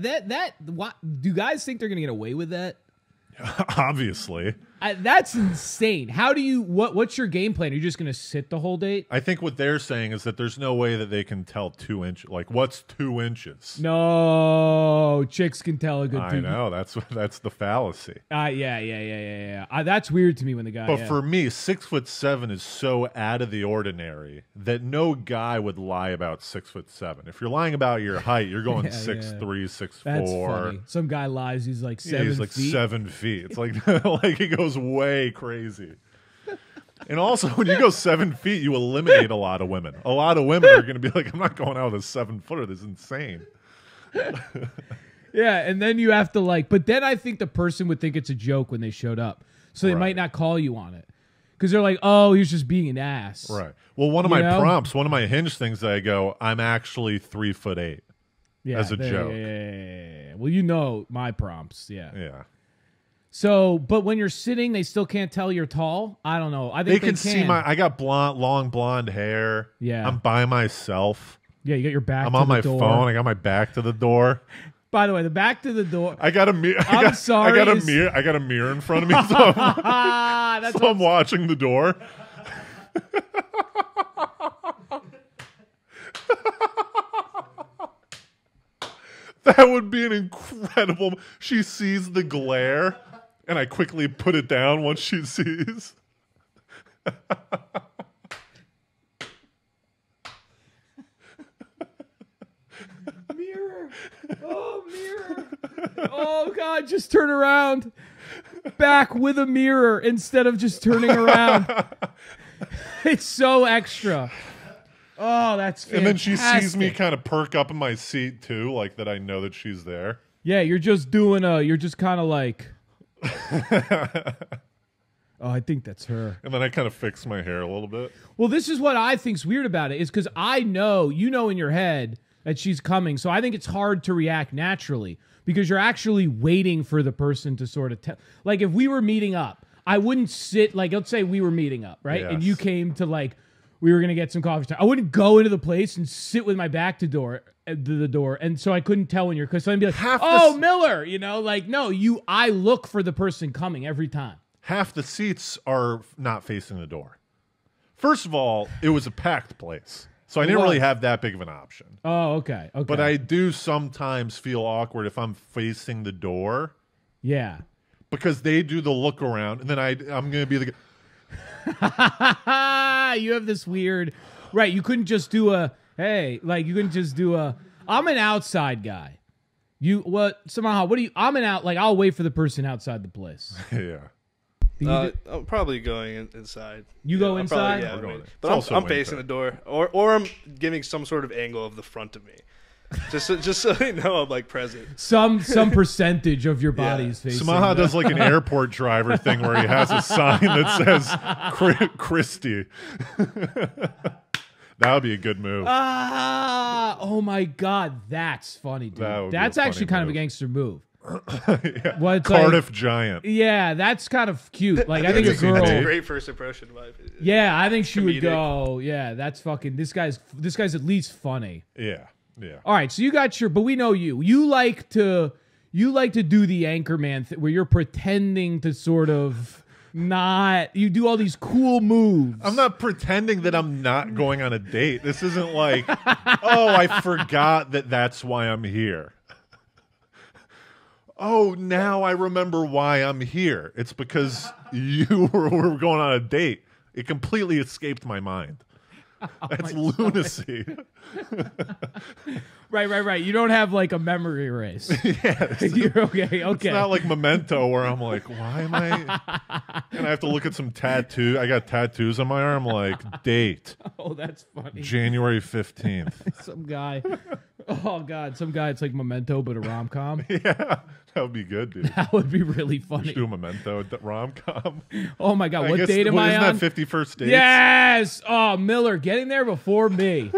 [SPEAKER 1] What do guys think they're gonna get away with that?
[SPEAKER 2] Obviously.
[SPEAKER 1] That's insane. How do you? What's your game plan? Are you just gonna sit the whole date?
[SPEAKER 2] I think what they're saying is that there's no way that they can tell 2 inches. Like, what's 2 inches?
[SPEAKER 1] No, chicks can tell a good.
[SPEAKER 2] I know that's the fallacy.
[SPEAKER 1] Yeah. That's weird to me when the guy.
[SPEAKER 2] But for me, 6'7" is so out of the ordinary that no guy would lie about 6'7". If you're lying about your height, you're going 6'3", 6'4".
[SPEAKER 1] That's funny. Some guy lies. He's like 7
[SPEAKER 2] He's like
[SPEAKER 1] feet.
[SPEAKER 2] 7 feet. It's like like it goes way crazy. And also, when you go 7 feet, you eliminate a lot of women. A lot of women are going to be like, "I'm not going out with a 7-footer. This is insane."
[SPEAKER 1] Yeah, and then you have to but then I think the person would think it's a joke when they showed up. So they might not call you on it. Because they're like, "Oh, he's just being an ass."
[SPEAKER 2] Right. Well, one of my prompts, one of my hinge things that I go, "I'm actually 3'8".
[SPEAKER 1] Yeah,
[SPEAKER 2] as a joke.
[SPEAKER 1] Yeah. Well, my prompts. Yeah.
[SPEAKER 2] Yeah.
[SPEAKER 1] So, but when you're sitting, they still can't tell you're tall? I don't know. I think
[SPEAKER 2] They can see I got long blonde hair.
[SPEAKER 1] Yeah.
[SPEAKER 2] I'm by myself.
[SPEAKER 1] Yeah, you got your back
[SPEAKER 2] I'm
[SPEAKER 1] to
[SPEAKER 2] on
[SPEAKER 1] the
[SPEAKER 2] my
[SPEAKER 1] door.
[SPEAKER 2] phone. I got my back to the door.
[SPEAKER 1] By the way, the back to the door.
[SPEAKER 2] I got a mirror.
[SPEAKER 1] I'm sorry.
[SPEAKER 2] I got a mirror in front of me, so I'm watching the door. That would be an incredible. She sees the glare, and I quickly put it down once she sees.
[SPEAKER 1] Mirror. Oh, mirror. Oh, God, just turn around. Back with a mirror instead of just turning around. It's so extra. Oh, that's fantastic.
[SPEAKER 2] And then she sees me kind of perk up in my seat, too, like that I know that she's there.
[SPEAKER 1] Yeah, you're just kind of like... Oh, I think that's her.
[SPEAKER 2] And then I kind of fix my hair a little bit.
[SPEAKER 1] Well, this is what I think's weird about it, is because I know, in your head that she's coming, so I think it's hard to react naturally because you're actually waiting for the person to sort of tell. Like, if we were meeting up, I wouldn't sit, let's say we were meeting up, right?
[SPEAKER 2] Yes.
[SPEAKER 1] And you came to, we were going to get some coffee time. I wouldn't go into the place and sit with my back to the door, and so I couldn't tell when you're, because I'd be like, Miller, no, I look for the person coming every time.
[SPEAKER 2] Half the seats are not facing the door. First of all, it was a packed place, so I didn't really have that big of an option.
[SPEAKER 1] Oh, okay.
[SPEAKER 2] But I do sometimes feel awkward if I'm facing the door.
[SPEAKER 1] Yeah.
[SPEAKER 2] Because they do the look around, and then I'm going to be the...
[SPEAKER 1] You have this weird... Right, you couldn't just do a... Hey, you couldn't just do a... I'm an outside guy. I'm an out... I'll wait for the person outside the place.
[SPEAKER 2] Yeah.
[SPEAKER 3] I'm probably going inside.
[SPEAKER 1] You go inside?
[SPEAKER 3] But I'm facing the door, or I'm giving some sort of angle of the front of me. Just so they know I'm like present.
[SPEAKER 1] Some percentage of your body is facing.
[SPEAKER 2] Samaha does like an airport driver thing where he has a sign that says Christie. That would be a good move.
[SPEAKER 1] Oh my God, that's funny, dude. That's actually kind of a gangster move.
[SPEAKER 2] Yeah.
[SPEAKER 1] Well, it's
[SPEAKER 2] Cardiff
[SPEAKER 1] like,
[SPEAKER 2] Giant.
[SPEAKER 1] Yeah, that's kind of cute. Like I think a girl.
[SPEAKER 3] That's a great first impression.
[SPEAKER 1] Yeah, I think she would go. Yeah, that's fucking. This guy's at least funny.
[SPEAKER 2] Yeah.
[SPEAKER 1] All right, so you got but we know you. You like to do the anchorman where you're pretending to sort of not. You do all these cool moves.
[SPEAKER 2] I'm not pretending that I'm not going on a date. This isn't like, oh, I forgot that's why I'm here. Oh, now I remember why I'm here. It's because you were going on a date. It completely escaped my mind. That's lunacy.
[SPEAKER 1] Right. You don't have like a memory erase.
[SPEAKER 2] Yeah,
[SPEAKER 1] You're okay.
[SPEAKER 2] It's not like Memento where I'm like, why am I? And I have to look at some tattoo. I got tattoos on my arm like date.
[SPEAKER 1] Oh, that's funny.
[SPEAKER 2] January 15th.
[SPEAKER 1] Some guy. Oh God, some guy. It's like Memento, but a rom-com.
[SPEAKER 2] Yeah, that would be good, dude.
[SPEAKER 1] That would be really funny.
[SPEAKER 2] Just do a Memento rom-com.
[SPEAKER 1] Oh my God, what
[SPEAKER 2] guess,
[SPEAKER 1] date am I on?
[SPEAKER 2] Isn't that 51st Dates?
[SPEAKER 1] Yes. Oh, Miller, getting there before me.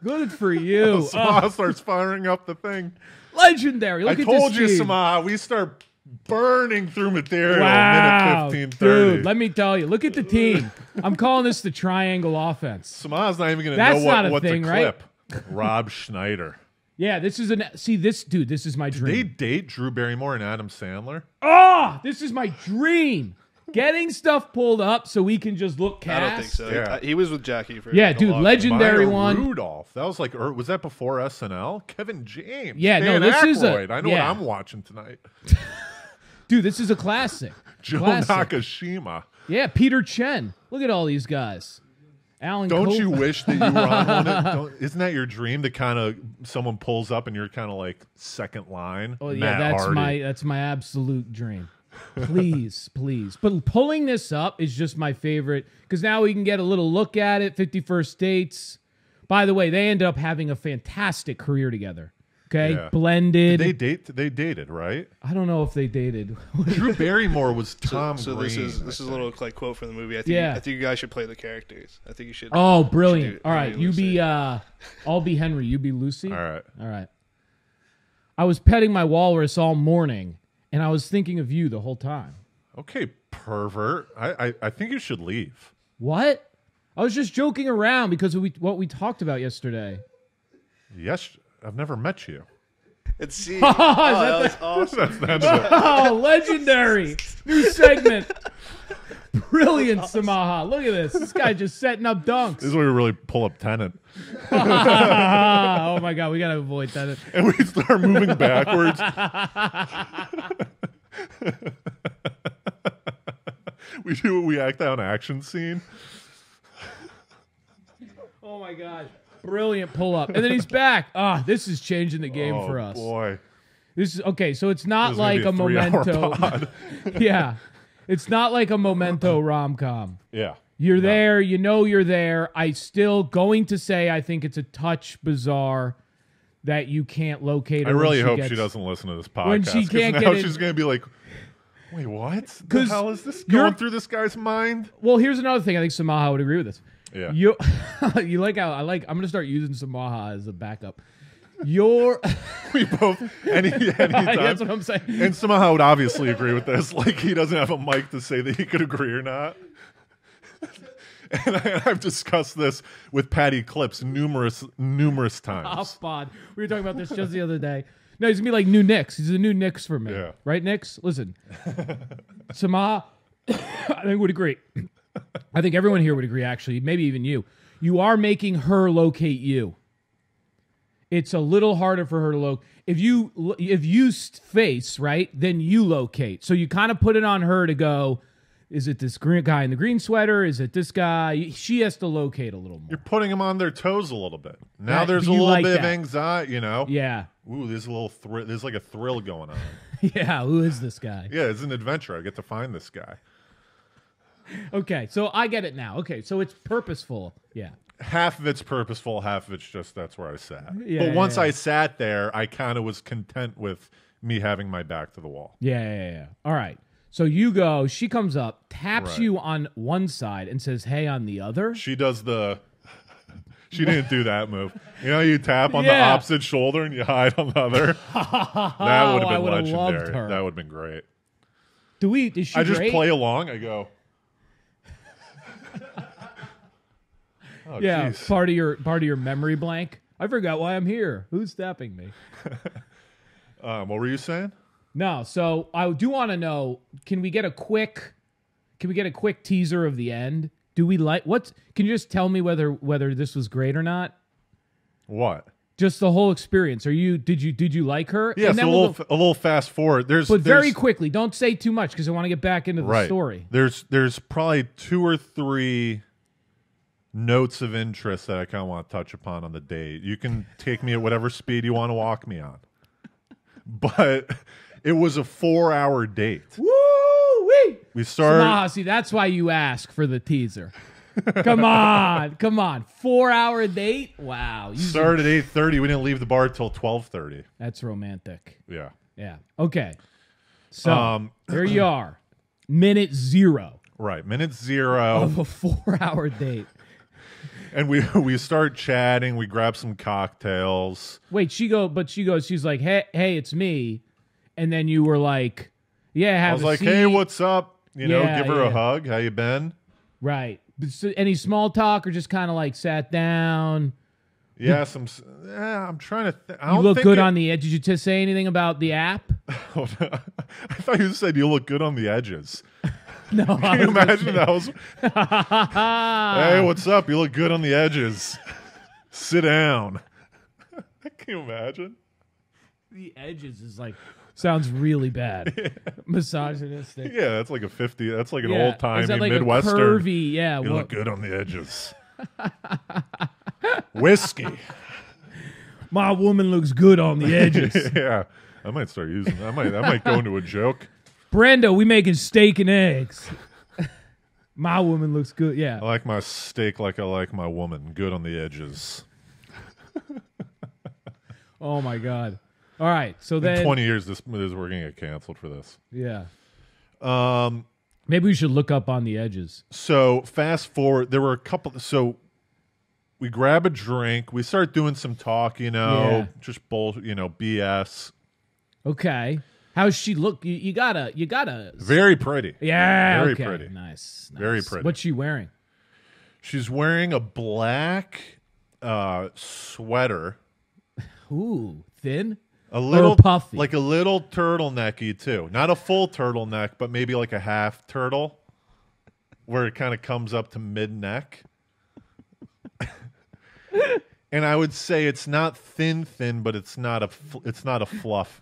[SPEAKER 1] Good for you.
[SPEAKER 2] Samaha starts firing up the thing.
[SPEAKER 1] Legendary. Look
[SPEAKER 2] I
[SPEAKER 1] at
[SPEAKER 2] told
[SPEAKER 1] this
[SPEAKER 2] you,
[SPEAKER 1] team.
[SPEAKER 2] Samaha, we start burning through material
[SPEAKER 1] Wow,
[SPEAKER 2] minute 15:30.
[SPEAKER 1] dude, let me tell you. Look at the team. I'm calling this the triangle offense.
[SPEAKER 2] Samaha's not even going to
[SPEAKER 1] That's
[SPEAKER 2] know
[SPEAKER 1] not a
[SPEAKER 2] what
[SPEAKER 1] thing,
[SPEAKER 2] to
[SPEAKER 1] right?
[SPEAKER 2] clip. Rob Schneider.
[SPEAKER 1] Yeah, this is this is my
[SPEAKER 2] Did
[SPEAKER 1] dream.
[SPEAKER 2] they date Drew Barrymore and Adam Sandler?
[SPEAKER 1] Oh, this is my dream. Getting stuff pulled up so we can just look cast.
[SPEAKER 3] I don't think so.
[SPEAKER 2] Yeah.
[SPEAKER 3] He was with Jackie for
[SPEAKER 1] Yeah,
[SPEAKER 3] a
[SPEAKER 1] dude,
[SPEAKER 3] long
[SPEAKER 1] legendary
[SPEAKER 2] Maya
[SPEAKER 1] one.
[SPEAKER 2] Rudolph. That was like, was that before SNL? Kevin James.
[SPEAKER 1] Yeah, no,
[SPEAKER 2] Dan
[SPEAKER 1] this is
[SPEAKER 2] Aykroyd. I know
[SPEAKER 1] yeah.
[SPEAKER 2] what I'm watching tonight.
[SPEAKER 1] Dude, this is a classic.
[SPEAKER 2] Joe
[SPEAKER 1] Classic.
[SPEAKER 2] Nakashima.
[SPEAKER 1] Yeah, Peter Chen. Look at all these guys. Alan
[SPEAKER 2] Don't
[SPEAKER 1] Covert.
[SPEAKER 2] you wish that you were on one? Isn't that your dream to kind of someone pulls up and you're kind of like second line?
[SPEAKER 1] Oh yeah,
[SPEAKER 2] Matt Hardy.
[SPEAKER 1] that's my absolute dream. Please. But pulling this up is just my favorite because now we can get a little look at it. 51st Dates. By the way, they ended up having a fantastic career together. Okay,
[SPEAKER 2] Yeah.
[SPEAKER 1] blended.
[SPEAKER 2] Did they date? They dated, right?
[SPEAKER 1] I don't know if they dated.
[SPEAKER 2] Drew Barrymore was Tom
[SPEAKER 3] So
[SPEAKER 2] Green.
[SPEAKER 3] this is a little like quote from the movie. I think you guys should play the characters. I think you should.
[SPEAKER 1] Oh, brilliant! All right, you
[SPEAKER 3] Lucy.
[SPEAKER 1] be I'll be Henry. You be Lucy.
[SPEAKER 2] All right.
[SPEAKER 1] I was petting my walrus all morning, and I was thinking of you the whole time.
[SPEAKER 2] Okay, pervert. I think you should leave.
[SPEAKER 1] What? I was just joking around because of what we talked about yesterday.
[SPEAKER 2] Yes, I've never met you.
[SPEAKER 3] It's C.
[SPEAKER 1] that
[SPEAKER 3] that was awesome.
[SPEAKER 1] Oh, legendary! New segment. Brilliant, Samaha. Look at this. This guy just setting up dunks.
[SPEAKER 2] This is where we really pull up Tenet.
[SPEAKER 1] Oh my God, we gotta avoid that.
[SPEAKER 2] And we start moving backwards. we act out an action scene.
[SPEAKER 1] Oh my God. Brilliant pull up. And then he's back. This is changing the game for us.
[SPEAKER 2] Boy.
[SPEAKER 1] This is okay, so it's not
[SPEAKER 2] This is
[SPEAKER 1] like a
[SPEAKER 2] gonna be a 3-hour
[SPEAKER 1] Memento.
[SPEAKER 2] pod.
[SPEAKER 1] Yeah. It's not like a Memento rom-com.
[SPEAKER 2] Yeah.
[SPEAKER 1] You're there, you know you're there. I still going to say I think it's a touch bizarre that you can't locate her.
[SPEAKER 2] I really hope
[SPEAKER 1] gets,
[SPEAKER 2] she doesn't listen to this podcast.
[SPEAKER 1] When she
[SPEAKER 2] 'cause
[SPEAKER 1] can't
[SPEAKER 2] now
[SPEAKER 1] get it-
[SPEAKER 2] she's going to be like, wait, what? The
[SPEAKER 1] 'Cause
[SPEAKER 2] hell is this
[SPEAKER 1] you're-
[SPEAKER 2] going through this guy's mind?
[SPEAKER 1] Well, here's another thing. I think Samaha would agree with this.
[SPEAKER 2] Yeah.
[SPEAKER 1] You like how I'm going to start using Samaha as a backup. You're
[SPEAKER 2] We both, anytime.
[SPEAKER 1] That's what I'm saying.
[SPEAKER 2] And somehow would obviously agree with this. Like, he doesn't have a mic to say that he could agree or not. And I've discussed this with Patty Clips numerous times.
[SPEAKER 1] Pod. We were talking about this just the other day. No, he's gonna be like new Knicks. He's a new Knicks for me.
[SPEAKER 2] Yeah.
[SPEAKER 1] Right, Knicks? Listen. Samaha, I think would agree. I think everyone here would agree, actually. Maybe even you. You are making her locate you. It's a little harder for her to locate. If you face, right, then you locate. So you kind of put it on her to go, is it this green guy in the green sweater? Is it this guy? She has to locate a little more.
[SPEAKER 2] You're putting them on their toes a little bit. Now
[SPEAKER 1] Right,
[SPEAKER 2] there's a
[SPEAKER 1] but you
[SPEAKER 2] little
[SPEAKER 1] like
[SPEAKER 2] bit of
[SPEAKER 1] that.
[SPEAKER 2] anxiety, you know?
[SPEAKER 1] Yeah.
[SPEAKER 2] Ooh, there's a little there's like a thrill going on.
[SPEAKER 1] Yeah, who is this guy?
[SPEAKER 2] Yeah, it's an adventure. I get to find this guy.
[SPEAKER 1] Okay, so I get it now. Okay, so it's purposeful. Yeah.
[SPEAKER 2] half of it's purposeful, half of it's just that's where I sat.
[SPEAKER 1] Yeah,
[SPEAKER 2] but once
[SPEAKER 1] yeah.
[SPEAKER 2] I sat there, I kind of was content with me having my back to the wall.
[SPEAKER 1] Yeah. All right. So you go, she comes up, taps
[SPEAKER 2] Right.
[SPEAKER 1] you on one side and says, hey, on the other.
[SPEAKER 2] She does the... She didn't do that move. You know, you tap on the
[SPEAKER 1] Yeah.
[SPEAKER 2] opposite shoulder and you hide on the other. That would have
[SPEAKER 1] I
[SPEAKER 2] been
[SPEAKER 1] would've loved
[SPEAKER 2] legendary.
[SPEAKER 1] her.
[SPEAKER 2] That would have been great.
[SPEAKER 1] Is she
[SPEAKER 2] I just
[SPEAKER 1] great?
[SPEAKER 2] play along. I go... Oh,
[SPEAKER 1] Yeah,
[SPEAKER 2] geez.
[SPEAKER 1] part of your memory blank. I forgot why I'm here. Who's tapping me?
[SPEAKER 2] What were you saying?
[SPEAKER 1] No, so I do want to know, can we get a quick teaser of the end? Do we like what? Can you just tell me whether this was great or not?
[SPEAKER 2] What?
[SPEAKER 1] Just the whole experience. Did you like her?
[SPEAKER 2] Yeah,
[SPEAKER 1] And
[SPEAKER 2] so
[SPEAKER 1] then
[SPEAKER 2] a little fast forward.
[SPEAKER 1] but very quickly. Don't say too much because I want to get back into the
[SPEAKER 2] right.
[SPEAKER 1] story.
[SPEAKER 2] There's probably 2 or 3 notes of interest that I kind of want to touch upon on the date. You can take me at whatever speed you want to walk me on. But it was a 4-hour date.
[SPEAKER 1] Woo-wee!
[SPEAKER 2] We started...
[SPEAKER 1] See, that's why you ask for the teaser. Come on. 4-hour date? Wow.
[SPEAKER 2] Started at 8:30. We didn't leave the bar till 12:30.
[SPEAKER 1] That's romantic.
[SPEAKER 2] Yeah.
[SPEAKER 1] Yeah. Okay. So there you are. Minute 0
[SPEAKER 2] Right. Minute 0.
[SPEAKER 1] of a 4-hour date.
[SPEAKER 2] And we start chatting. We grab some cocktails.
[SPEAKER 1] Wait, she's like, hey, it's me. And then you were like, yeah, have
[SPEAKER 2] I was
[SPEAKER 1] a
[SPEAKER 2] like,
[SPEAKER 1] seat.
[SPEAKER 2] hey, what's up? You know,
[SPEAKER 1] Yeah,
[SPEAKER 2] give her
[SPEAKER 1] yeah.
[SPEAKER 2] a hug. How you been?
[SPEAKER 1] Right. So any small talk or just kind of like sat down?
[SPEAKER 2] Yeah, I'm trying to...
[SPEAKER 1] You look good on the edge. Did you just say anything about the app?
[SPEAKER 2] I thought you said you look good on the edges.
[SPEAKER 1] No.
[SPEAKER 2] Can you imagine that was... Hey, what's up? You look good on the edges. Sit down. Can you imagine?
[SPEAKER 1] The edges is like... Sounds really bad. Yeah. Misogynistic.
[SPEAKER 2] Yeah, that's like that's like an
[SPEAKER 1] Yeah.
[SPEAKER 2] old-timey
[SPEAKER 1] Is that like
[SPEAKER 2] Midwestern.
[SPEAKER 1] A curvy, yeah.
[SPEAKER 2] You look good on the edges. Whiskey.
[SPEAKER 1] My woman looks good on the edges.
[SPEAKER 2] Yeah. I might start using that. I might go into a joke.
[SPEAKER 1] Brenda, we making steak and eggs. My woman looks good. Yeah.
[SPEAKER 2] I like my steak like I like my woman. Good on the edges.
[SPEAKER 1] Oh my God. All right. So then
[SPEAKER 2] In 20 years, we're going to get canceled for this.
[SPEAKER 1] Yeah. Maybe we should look up on the edges.
[SPEAKER 2] So fast forward, there were a couple. So we grab a drink. We start doing some talk, just BS.
[SPEAKER 1] Okay. How's she look? You gotta.
[SPEAKER 2] Very pretty.
[SPEAKER 1] Yeah.
[SPEAKER 2] Very
[SPEAKER 1] okay.
[SPEAKER 2] pretty.
[SPEAKER 1] Nice.
[SPEAKER 2] Very pretty.
[SPEAKER 1] What's she wearing?
[SPEAKER 2] She's wearing a black sweater.
[SPEAKER 1] Ooh, thin.
[SPEAKER 2] A little
[SPEAKER 1] puffy.
[SPEAKER 2] Like a little turtlenecky too. Not a full turtleneck, but maybe like a half turtle, where it kind of comes up to mid neck. And I would say it's not thin, but it's not a fluff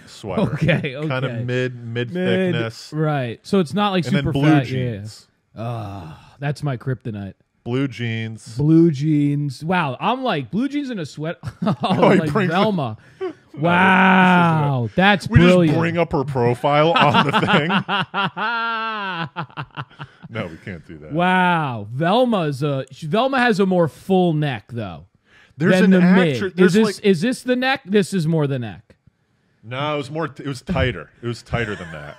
[SPEAKER 2] sweater.
[SPEAKER 1] Okay.
[SPEAKER 2] Kind of mid thickness.
[SPEAKER 1] Right. So it's not like
[SPEAKER 2] And
[SPEAKER 1] super
[SPEAKER 2] then blue
[SPEAKER 1] fat.
[SPEAKER 2] jeans.
[SPEAKER 1] Yeah. That's my kryptonite.
[SPEAKER 2] Blue jeans.
[SPEAKER 1] Blue jeans. Wow. I'm like blue jeans and a sweat. Like Velma. Wow. That's
[SPEAKER 2] We
[SPEAKER 1] brilliant.
[SPEAKER 2] just bring up her profile on the thing. No, we can't do that.
[SPEAKER 1] Wow. Velma has a more full neck though.
[SPEAKER 2] There's
[SPEAKER 1] than
[SPEAKER 2] an
[SPEAKER 1] the
[SPEAKER 2] actress.
[SPEAKER 1] mid. Is this the neck? This is more the neck.
[SPEAKER 2] No, it was more. It was tighter. It was tighter than that.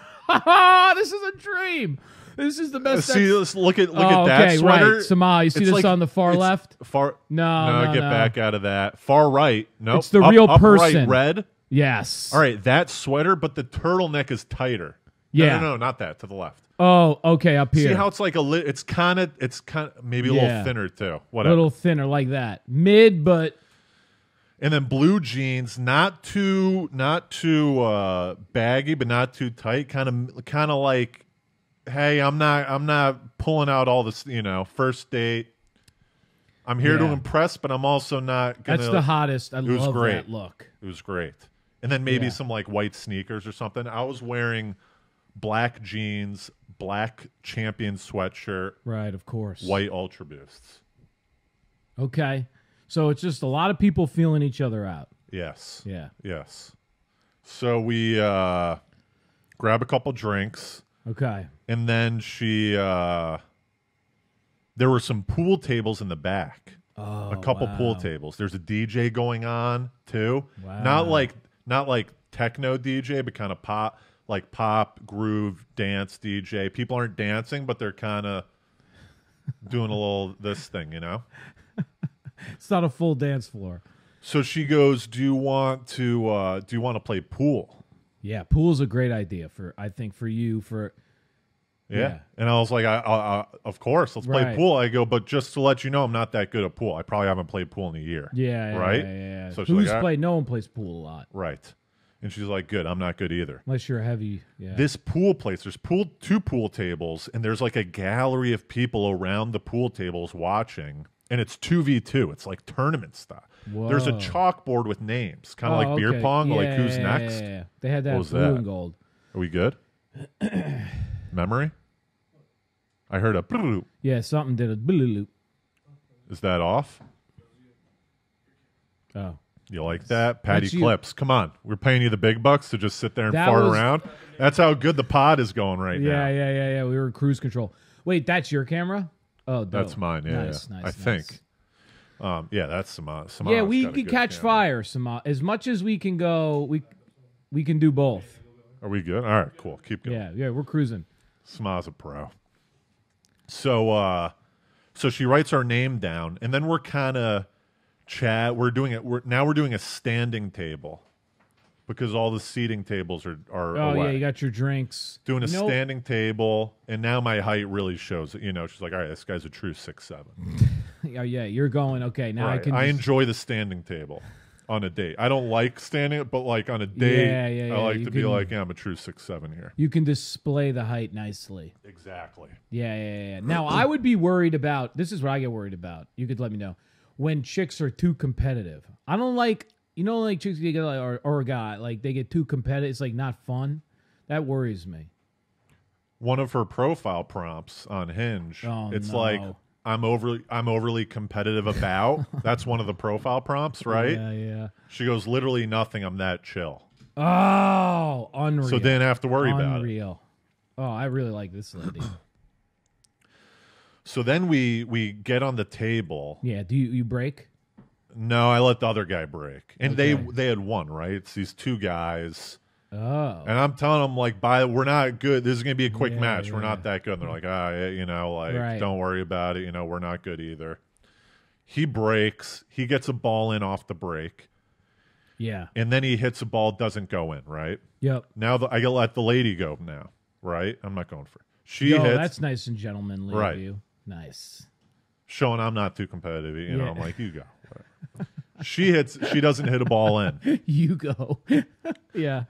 [SPEAKER 1] This is a dream. This is the best.
[SPEAKER 2] See, let's look at that
[SPEAKER 1] okay,
[SPEAKER 2] sweater.
[SPEAKER 1] Right. Samal, you see
[SPEAKER 2] It's
[SPEAKER 1] this on the far
[SPEAKER 2] it's
[SPEAKER 1] left?
[SPEAKER 2] No, get back out of that. Far right. No,
[SPEAKER 1] It's the real
[SPEAKER 2] up
[SPEAKER 1] person.
[SPEAKER 2] Right, red.
[SPEAKER 1] Yes.
[SPEAKER 2] All right, that sweater, but the turtleneck is tighter.
[SPEAKER 1] Yeah.
[SPEAKER 2] No, not that. To the left.
[SPEAKER 1] Oh, okay, up here.
[SPEAKER 2] See how it's like it's kind of maybe a little thinner too.
[SPEAKER 1] A
[SPEAKER 2] Whatever.
[SPEAKER 1] little thinner like that. Mid, but
[SPEAKER 2] And then blue jeans, not too baggy, but not too tight. Kind of like, hey, I'm not pulling out all this, first date. I'm here to impress, but I'm also not gonna.
[SPEAKER 1] That's the hottest. I love
[SPEAKER 2] great.
[SPEAKER 1] that look.
[SPEAKER 2] It was great. And then maybe some like white sneakers or something. I was wearing black jeans, black Champion sweatshirt,
[SPEAKER 1] Right, of course.
[SPEAKER 2] white Ultra Boosts.
[SPEAKER 1] Okay. So it's just a lot of people feeling each other out.
[SPEAKER 2] Yes.
[SPEAKER 1] Yeah.
[SPEAKER 2] Yes. So we grab a couple drinks.
[SPEAKER 1] Okay.
[SPEAKER 2] And then she there were some pool tables in the back.
[SPEAKER 1] Oh,
[SPEAKER 2] a couple
[SPEAKER 1] wow.
[SPEAKER 2] pool tables. There's a DJ going on too.
[SPEAKER 1] Wow.
[SPEAKER 2] Not like techno DJ, but kind of pop, groove, dance DJ. People aren't dancing, but they're kind of doing a little this thing, you know?
[SPEAKER 1] It's not a full dance floor.
[SPEAKER 2] So she goes, "Do you want to play pool?"
[SPEAKER 1] Yeah, pool's a great idea I think for you for.
[SPEAKER 2] Yeah. And I was like, I of course, let's play pool. I go, but just to let you know, I'm not that good at pool. I probably haven't played pool in a year.
[SPEAKER 1] Yeah.
[SPEAKER 2] Right?
[SPEAKER 1] Yeah.
[SPEAKER 2] So
[SPEAKER 1] who's
[SPEAKER 2] like,
[SPEAKER 1] played? No one plays pool a lot.
[SPEAKER 2] Right. And she's like, good, I'm not good either.
[SPEAKER 1] Unless you're heavy. Yeah.
[SPEAKER 2] This pool place, there's two pool tables, and there's like a gallery of people around the pool tables watching, and it's 2v2. It's like tournament stuff.
[SPEAKER 1] Whoa.
[SPEAKER 2] There's a chalkboard with names, kind of like beer pong, like who's next.
[SPEAKER 1] Yeah. They had that
[SPEAKER 2] What was
[SPEAKER 1] blue
[SPEAKER 2] that?
[SPEAKER 1] and gold.
[SPEAKER 2] Are we good? Memory? I heard a bloop.
[SPEAKER 1] Yeah, something did a bloop.
[SPEAKER 2] Is that off?
[SPEAKER 1] Oh.
[SPEAKER 2] You like that? Patty
[SPEAKER 1] That's you.
[SPEAKER 2] Clips. Come on. We're paying you the big bucks to just sit there and fart around. That's how good the pod is going right now.
[SPEAKER 1] Yeah. We were in cruise control. Wait, that's your camera? Oh, dope.
[SPEAKER 2] That's mine. Yeah,
[SPEAKER 1] nice.
[SPEAKER 2] I think. Yeah, that's Samad.
[SPEAKER 1] Yeah, we can catch fire, Samad. As much as we can go, we can do both.
[SPEAKER 2] Are we good? All right, cool. Keep going.
[SPEAKER 1] Yeah, we're cruising.
[SPEAKER 2] Sma's a pro. So she writes our name down, and then we're kind of chat. We're doing a standing table because all the seating tables are
[SPEAKER 1] Oh
[SPEAKER 2] away.
[SPEAKER 1] yeah, you got your drinks.
[SPEAKER 2] Doing a standing table, and now my height really shows. You know, she's like, all right, this guy's a true 6'7".
[SPEAKER 1] Oh yeah, you're going. Okay, now
[SPEAKER 2] Right. I enjoy the standing table on a date. I don't like standing, but like on a date, I like to be like, yeah, I'm a true 6'7" here.
[SPEAKER 1] You can display the height nicely.
[SPEAKER 2] Exactly.
[SPEAKER 1] Yeah. Now I would be worried about. This is what I get worried about. You could let me know when chicks are too competitive. I don't like. You know, like chicks get like, or a guy like they get too competitive. It's like not fun. That worries me.
[SPEAKER 2] One of her profile prompts on Hinge. It's
[SPEAKER 1] no.
[SPEAKER 2] like I'm overly competitive about. That's one of the profile prompts, right?
[SPEAKER 1] Yeah.
[SPEAKER 2] She goes, literally nothing. I'm that chill.
[SPEAKER 1] Oh, unreal.
[SPEAKER 2] So didn't have to worry about it.
[SPEAKER 1] Unreal. Oh, I really like this lady.
[SPEAKER 2] So then we get on the table.
[SPEAKER 1] Yeah. Do you break?
[SPEAKER 2] No, I let the other guy break, and
[SPEAKER 1] Okay.
[SPEAKER 2] they had won. Right? It's these two guys.
[SPEAKER 1] Oh.
[SPEAKER 2] And I'm telling them, like, we're not good. This is going to be a quick match.
[SPEAKER 1] Yeah.
[SPEAKER 2] We're not that good. And they're like,
[SPEAKER 1] Right.
[SPEAKER 2] don't worry about it. We're not good either. He breaks. He gets a ball in off the break.
[SPEAKER 1] Yeah.
[SPEAKER 2] And then he hits a ball, doesn't go in, right?
[SPEAKER 1] Yep.
[SPEAKER 2] Now I got to let the lady go now, right? I'm not going for it. She
[SPEAKER 1] Yo,
[SPEAKER 2] hits.
[SPEAKER 1] that's nice and gentlemanly
[SPEAKER 2] Right.
[SPEAKER 1] of you. Nice.
[SPEAKER 2] Showing I'm not too competitive. You know,
[SPEAKER 1] Yeah.
[SPEAKER 2] I'm like, you go. Right. She doesn't hit a ball in.
[SPEAKER 1] You go. Yeah.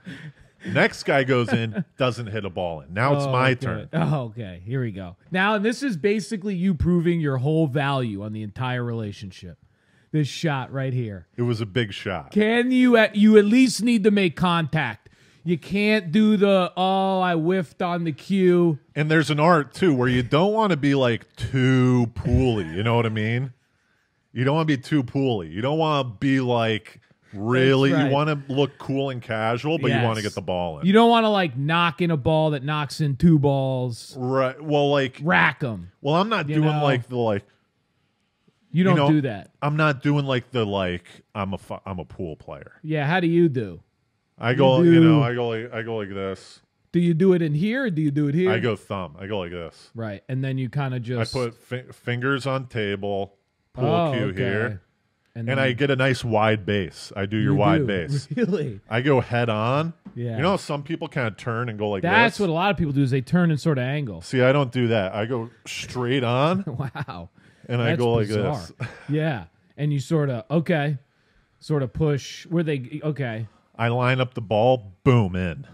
[SPEAKER 2] Next guy goes in, doesn't hit a ball in. Now it's my turn.
[SPEAKER 1] Oh, okay. Here we go. Now, this is basically you proving your whole value on the entire relationship. This shot right here.
[SPEAKER 2] It was a big shot.
[SPEAKER 1] Can you at least need to make contact? You can't do the, I whiffed on the cue.
[SPEAKER 2] And there's an art, too, where you don't want to be, like, too pooly. You know what I mean? You don't want to be too pooly. You don't want to be, like, really.
[SPEAKER 1] Right.
[SPEAKER 2] You want to look cool and casual, but you want to get the ball in.
[SPEAKER 1] You don't want to, like, knock in a ball that knocks in two balls.
[SPEAKER 2] Right. Well, like.
[SPEAKER 1] Rack them.
[SPEAKER 2] Well, I'm not doing, like, the, like.
[SPEAKER 1] You don't do that.
[SPEAKER 2] I'm not doing, like, the, like, I'm a pool player.
[SPEAKER 1] Yeah, how do you do?
[SPEAKER 2] I go, I go like this.
[SPEAKER 1] Do you do it in here or do you do it here?
[SPEAKER 2] I go thumb. I go like this.
[SPEAKER 1] Right, and then you kind of just...
[SPEAKER 2] I put fingers on table, pool cue here, and I get a nice wide base. I do your wide base.
[SPEAKER 1] Really?
[SPEAKER 2] I go head on.
[SPEAKER 1] Yeah.
[SPEAKER 2] You know how some people kind of turn and go like this?
[SPEAKER 1] That's what a lot of people do is they turn and sort of angle.
[SPEAKER 2] See, I don't do that. I go straight on.
[SPEAKER 1] Wow.
[SPEAKER 2] And I go like this.
[SPEAKER 1] Yeah, and you sort of, sort of push.
[SPEAKER 2] I line up the ball, boom, in.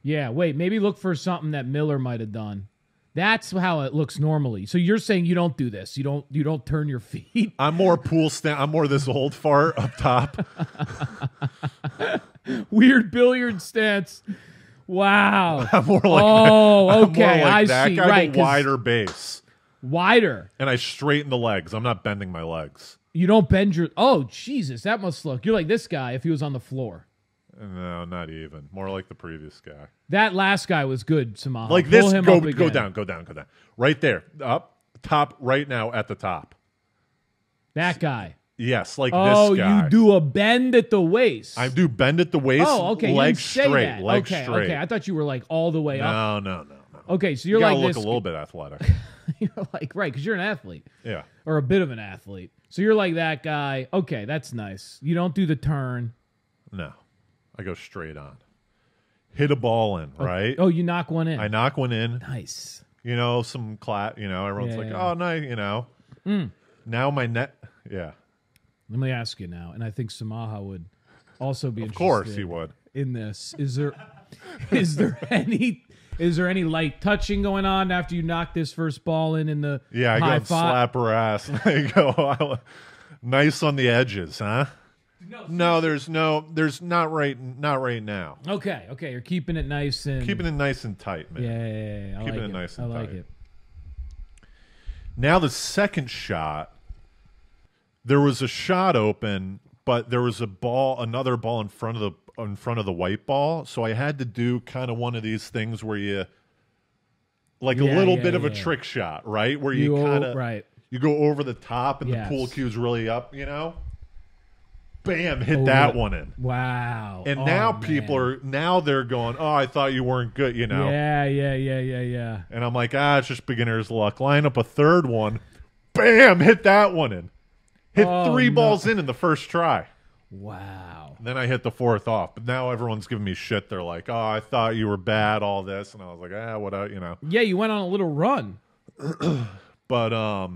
[SPEAKER 1] Yeah, wait, maybe look for something that Miller might have done. That's how it looks normally. So you're saying you don't do this. You don't turn your feet.
[SPEAKER 2] I'm more I'm more this old fart up top.
[SPEAKER 1] Weird billiard stance. Wow.
[SPEAKER 2] I'm more like
[SPEAKER 1] okay.
[SPEAKER 2] I'm more like
[SPEAKER 1] I
[SPEAKER 2] that
[SPEAKER 1] see.
[SPEAKER 2] guy,
[SPEAKER 1] Right,
[SPEAKER 2] but wider base.
[SPEAKER 1] Wider.
[SPEAKER 2] And I straighten the legs. I'm not bending my legs.
[SPEAKER 1] You don't bend your... Oh, Jesus, that must look... You're like this guy if he was on the floor.
[SPEAKER 2] No, not even. More like the previous guy.
[SPEAKER 1] That last guy was good, Samaha.
[SPEAKER 2] Like
[SPEAKER 1] Pull
[SPEAKER 2] this,
[SPEAKER 1] him
[SPEAKER 2] go
[SPEAKER 1] up again.
[SPEAKER 2] down. Right there. Up, top right now at the top.
[SPEAKER 1] That guy.
[SPEAKER 2] Yes, like
[SPEAKER 1] oh,
[SPEAKER 2] this guy.
[SPEAKER 1] You do a bend at the waist.
[SPEAKER 2] I do bend at the waist.
[SPEAKER 1] Oh, okay.
[SPEAKER 2] Leg
[SPEAKER 1] you say
[SPEAKER 2] straight.
[SPEAKER 1] that.
[SPEAKER 2] Leg
[SPEAKER 1] okay,
[SPEAKER 2] straight.
[SPEAKER 1] Okay, I thought you were like all the way up.
[SPEAKER 2] No.
[SPEAKER 1] Okay, so you're
[SPEAKER 2] you gotta
[SPEAKER 1] like
[SPEAKER 2] look
[SPEAKER 1] this.
[SPEAKER 2] a little bit athletic.
[SPEAKER 1] You're like, right, because you're an athlete.
[SPEAKER 2] Yeah.
[SPEAKER 1] Or a bit of an athlete. So you're like that guy. Okay, that's nice. You don't do the turn.
[SPEAKER 2] No. I go straight on. Hit a ball in, right?
[SPEAKER 1] Oh, you knock one in.
[SPEAKER 2] I knock one in.
[SPEAKER 1] Nice.
[SPEAKER 2] You know, some everyone's oh, nice, Now my net, yeah.
[SPEAKER 1] Let me ask you now, and I think Samaha would also be
[SPEAKER 2] Of
[SPEAKER 1] interested.
[SPEAKER 2] course he would.
[SPEAKER 1] In this. Is there any light touching going on after you knock this first ball in the
[SPEAKER 2] I go and slap her ass. And I go, nice on the edges, huh? No, there's not right now.
[SPEAKER 1] Okay, you're keeping it nice and
[SPEAKER 2] tight, man.
[SPEAKER 1] Yeah.
[SPEAKER 2] Keeping it nice and tight.
[SPEAKER 1] I like it.
[SPEAKER 2] Now the second shot, there was a shot open, but there was another ball in front of the white ball, so I had to do kind of one of these things where you like a little bit of a trick shot, right? Where you kind of you go over the top and the pool cue's really up, Bam, hit that one in.
[SPEAKER 1] Wow.
[SPEAKER 2] And now they're going, oh, I thought you weren't good,
[SPEAKER 1] Yeah.
[SPEAKER 2] And I'm like, it's just beginner's luck. Line up a third one. Bam, hit that one in. Hit 3 balls in the first try.
[SPEAKER 1] Wow.
[SPEAKER 2] And then I hit the fourth off. But now everyone's giving me shit. They're like, oh, I thought you were bad, all this. And I was like, what,
[SPEAKER 1] Yeah, you went on a little run.
[SPEAKER 2] But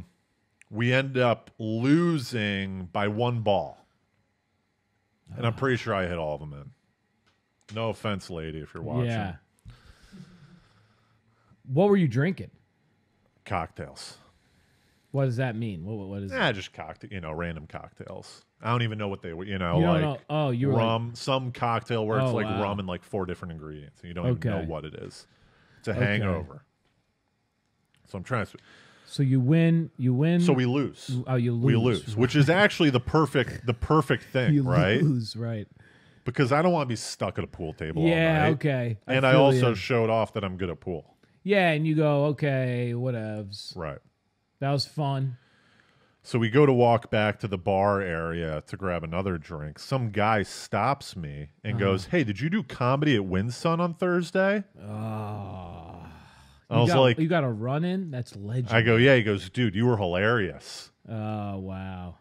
[SPEAKER 2] we end up losing by 1 ball. And I'm pretty sure I hit all of them in. No offense, lady, if you're watching.
[SPEAKER 1] Yeah. What were you drinking?
[SPEAKER 2] Cocktails.
[SPEAKER 1] What does that mean? What is that?
[SPEAKER 2] Just random cocktails. I don't even know what they were,
[SPEAKER 1] you don't know. Oh, you were
[SPEAKER 2] rum, some cocktail where it's like rum and like 4 different ingredients. And you don't even know what it is. It's a hangover. So I'm trying to...
[SPEAKER 1] So you win.
[SPEAKER 2] So we lose.
[SPEAKER 1] Oh, you lose.
[SPEAKER 2] We lose, which is actually the perfect thing,
[SPEAKER 1] you
[SPEAKER 2] right?
[SPEAKER 1] Lose, right?
[SPEAKER 2] Because I don't want to be stuck at a pool table all night.
[SPEAKER 1] Okay.
[SPEAKER 2] And I also showed off that I'm good at pool.
[SPEAKER 1] Yeah, and you go, okay, whatevs.
[SPEAKER 2] Right.
[SPEAKER 1] That was fun.
[SPEAKER 2] So we go to walk back to the bar area to grab another drink. Some guy stops me and goes, hey, did you do comedy at Winsun on Thursday? I was like,
[SPEAKER 1] you got a run in? That's legendary.
[SPEAKER 2] I go, yeah. He goes, dude, you were hilarious.
[SPEAKER 1] Oh, wow.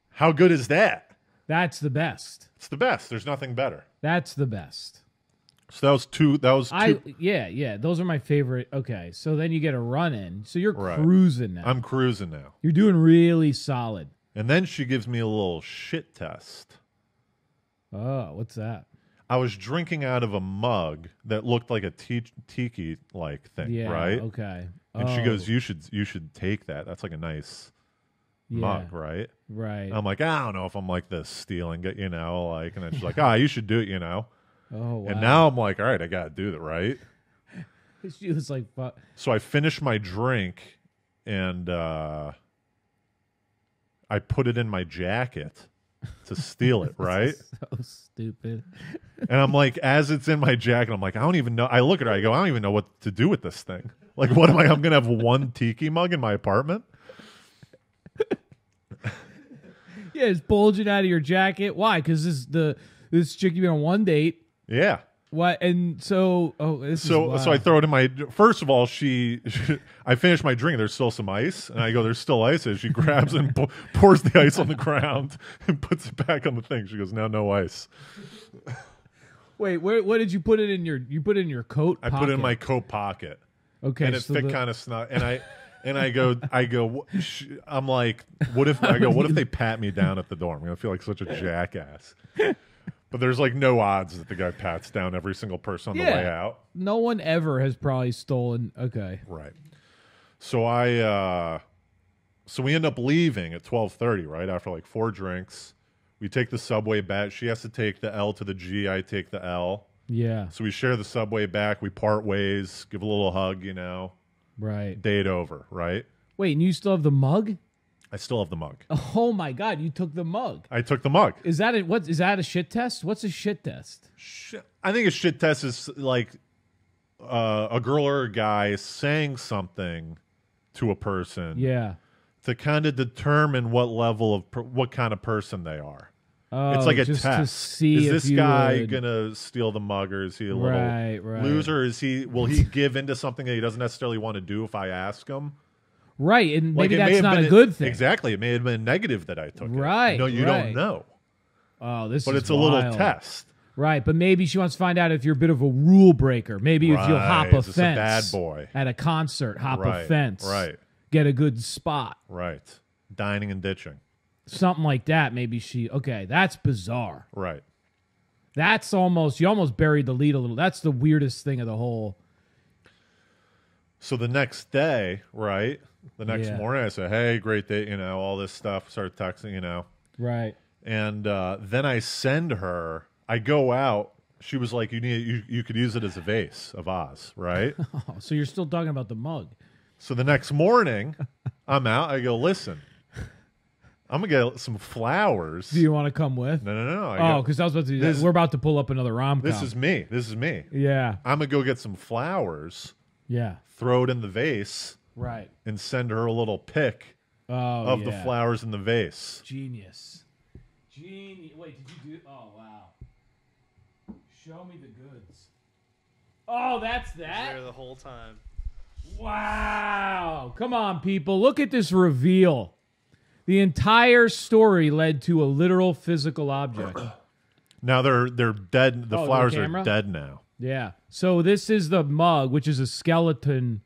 [SPEAKER 2] How good is that?
[SPEAKER 1] That's the best.
[SPEAKER 2] It's the best. There's nothing better.
[SPEAKER 1] That's the best.
[SPEAKER 2] So that was two.
[SPEAKER 1] Yeah. Those are my favorite. Okay. So then you get a run in. So you're cruising now.
[SPEAKER 2] I'm cruising now.
[SPEAKER 1] You're doing really solid.
[SPEAKER 2] And then she gives me a little shit test.
[SPEAKER 1] Oh, what's that?
[SPEAKER 2] I was drinking out of a mug that looked like a tiki-like thing, right?
[SPEAKER 1] Okay.
[SPEAKER 2] And she goes, "You should take that. That's like a nice mug, right?"
[SPEAKER 1] Right.
[SPEAKER 2] I'm like, I don't know if I'm like this stealing it, and then she's like, you should do it,
[SPEAKER 1] Oh, wow.
[SPEAKER 2] And now I'm like, all right, I got to do it, right?
[SPEAKER 1] She was like, fuck.
[SPEAKER 2] So I finished my drink, and I put it in my jacket to steal it, right?
[SPEAKER 1] So stupid.
[SPEAKER 2] And I'm like, as it's in my jacket, I'm like, I don't even know. I look at her, I go, I don't even know what to do with this thing. Like, what am I? I'm going to have one tiki mug in my apartment?
[SPEAKER 1] Yeah, it's bulging out of your jacket. Why? Because this chick you've been on one date.
[SPEAKER 2] Yeah.
[SPEAKER 1] What? And so,
[SPEAKER 2] so I throw it in my. First of all, I finish my drink. There's still some ice, and I go, "There's still ice." And she grabs and pours the ice on the ground and puts it back on the thing. She goes, "Now, no ice."
[SPEAKER 1] Wait, what did you put it in your? You put it in your coat?
[SPEAKER 2] I put it in my coat pocket.
[SPEAKER 1] Okay,
[SPEAKER 2] and it fit kind of snug. And I go. I'm like, what if they pat me down at the door? I'm gonna feel like such a jackass. But there's like no odds that the guy pats down every single person on the way out.
[SPEAKER 1] No one ever has probably stolen. Okay.
[SPEAKER 2] Right. So so we end up leaving at 12:30, right? After like 4 drinks. We take the subway back. She has to take the L to the G. I take the L.
[SPEAKER 1] Yeah.
[SPEAKER 2] So we share the subway back. We part ways, give a little hug,
[SPEAKER 1] Right.
[SPEAKER 2] Date over, right?
[SPEAKER 1] Wait, and you still have the mug?
[SPEAKER 2] I still have the mug.
[SPEAKER 1] Oh my God, you took the mug.
[SPEAKER 2] I took the mug.
[SPEAKER 1] Is that a shit test? What's a shit test?
[SPEAKER 2] I think a shit test is like a girl or a guy saying something to a person.
[SPEAKER 1] Yeah.
[SPEAKER 2] To kind of determine what level of what kind of person they are.
[SPEAKER 1] Oh,
[SPEAKER 2] it's like a
[SPEAKER 1] just
[SPEAKER 2] test.
[SPEAKER 1] To see
[SPEAKER 2] is
[SPEAKER 1] if
[SPEAKER 2] this
[SPEAKER 1] you
[SPEAKER 2] guy
[SPEAKER 1] would...
[SPEAKER 2] gonna steal the mug, or is he a little
[SPEAKER 1] right.
[SPEAKER 2] loser? Will he give into something that he doesn't necessarily want to do if I ask him?
[SPEAKER 1] Right, and maybe
[SPEAKER 2] like,
[SPEAKER 1] that's not a good thing.
[SPEAKER 2] Exactly, it may have been negative that I took.
[SPEAKER 1] Right.
[SPEAKER 2] It. No, you don't know.
[SPEAKER 1] Oh, this
[SPEAKER 2] but
[SPEAKER 1] is
[SPEAKER 2] it's a
[SPEAKER 1] wild.
[SPEAKER 2] little test.
[SPEAKER 1] Right, but maybe she wants to find out if you're a bit of a rule breaker. Maybe if you'll hop a
[SPEAKER 2] Is this
[SPEAKER 1] fence.
[SPEAKER 2] a bad boy
[SPEAKER 1] At a concert, hop a fence.
[SPEAKER 2] Right.
[SPEAKER 1] Get a good spot.
[SPEAKER 2] Right. Dining and ditching.
[SPEAKER 1] Something like that. Maybe okay, that's bizarre.
[SPEAKER 2] Right.
[SPEAKER 1] That's almost, you almost buried the lead a little. That's the weirdest thing of the whole.
[SPEAKER 2] So the next day, right? The next morning, I said, hey, great day, all this stuff. Started texting,
[SPEAKER 1] Right.
[SPEAKER 2] And then I send her, I go out. She was like, you could use it as a vase of Oz, right?
[SPEAKER 1] Oh, so you're still talking about the mug.
[SPEAKER 2] So the next morning, I'm out. I go, listen, I'm going to get some flowers.
[SPEAKER 1] Do you want to come with?
[SPEAKER 2] No.
[SPEAKER 1] Because I was about to do that. We're about to pull up another rom-com.
[SPEAKER 2] This is me.
[SPEAKER 1] Yeah.
[SPEAKER 2] I'm going to go get some flowers.
[SPEAKER 1] Yeah.
[SPEAKER 2] Throw it in the vase.
[SPEAKER 1] Right.
[SPEAKER 2] And send her a little pic of the flowers in the vase.
[SPEAKER 1] Genius. Wait, did you do... Oh, wow. Show me the goods. Oh, that's that?
[SPEAKER 3] There the whole time.
[SPEAKER 1] Wow. Come on, people. Look at this reveal. The entire story led to a literal physical object.
[SPEAKER 2] Now they're dead. The flowers are dead now.
[SPEAKER 1] Yeah. So this is the mug, which is a skeleton.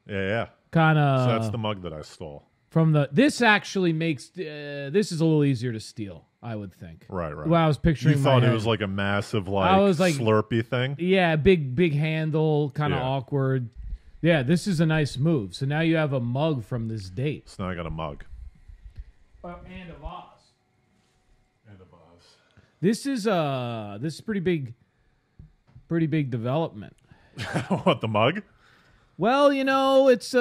[SPEAKER 2] Yeah.
[SPEAKER 1] Kind of.
[SPEAKER 2] So that's the mug that I stole.
[SPEAKER 1] This actually makes this is a little easier to steal, I would think.
[SPEAKER 2] Right.
[SPEAKER 1] Well, I was picturing.
[SPEAKER 2] You thought it was like a massive Slurpee thing.
[SPEAKER 1] Yeah, big handle, kind of awkward. Yeah, this is a nice move. So now you have a mug from this date.
[SPEAKER 2] So now I got a mug.
[SPEAKER 1] And a vase. This is pretty big development.
[SPEAKER 2] What, the mug?
[SPEAKER 1] Well, it's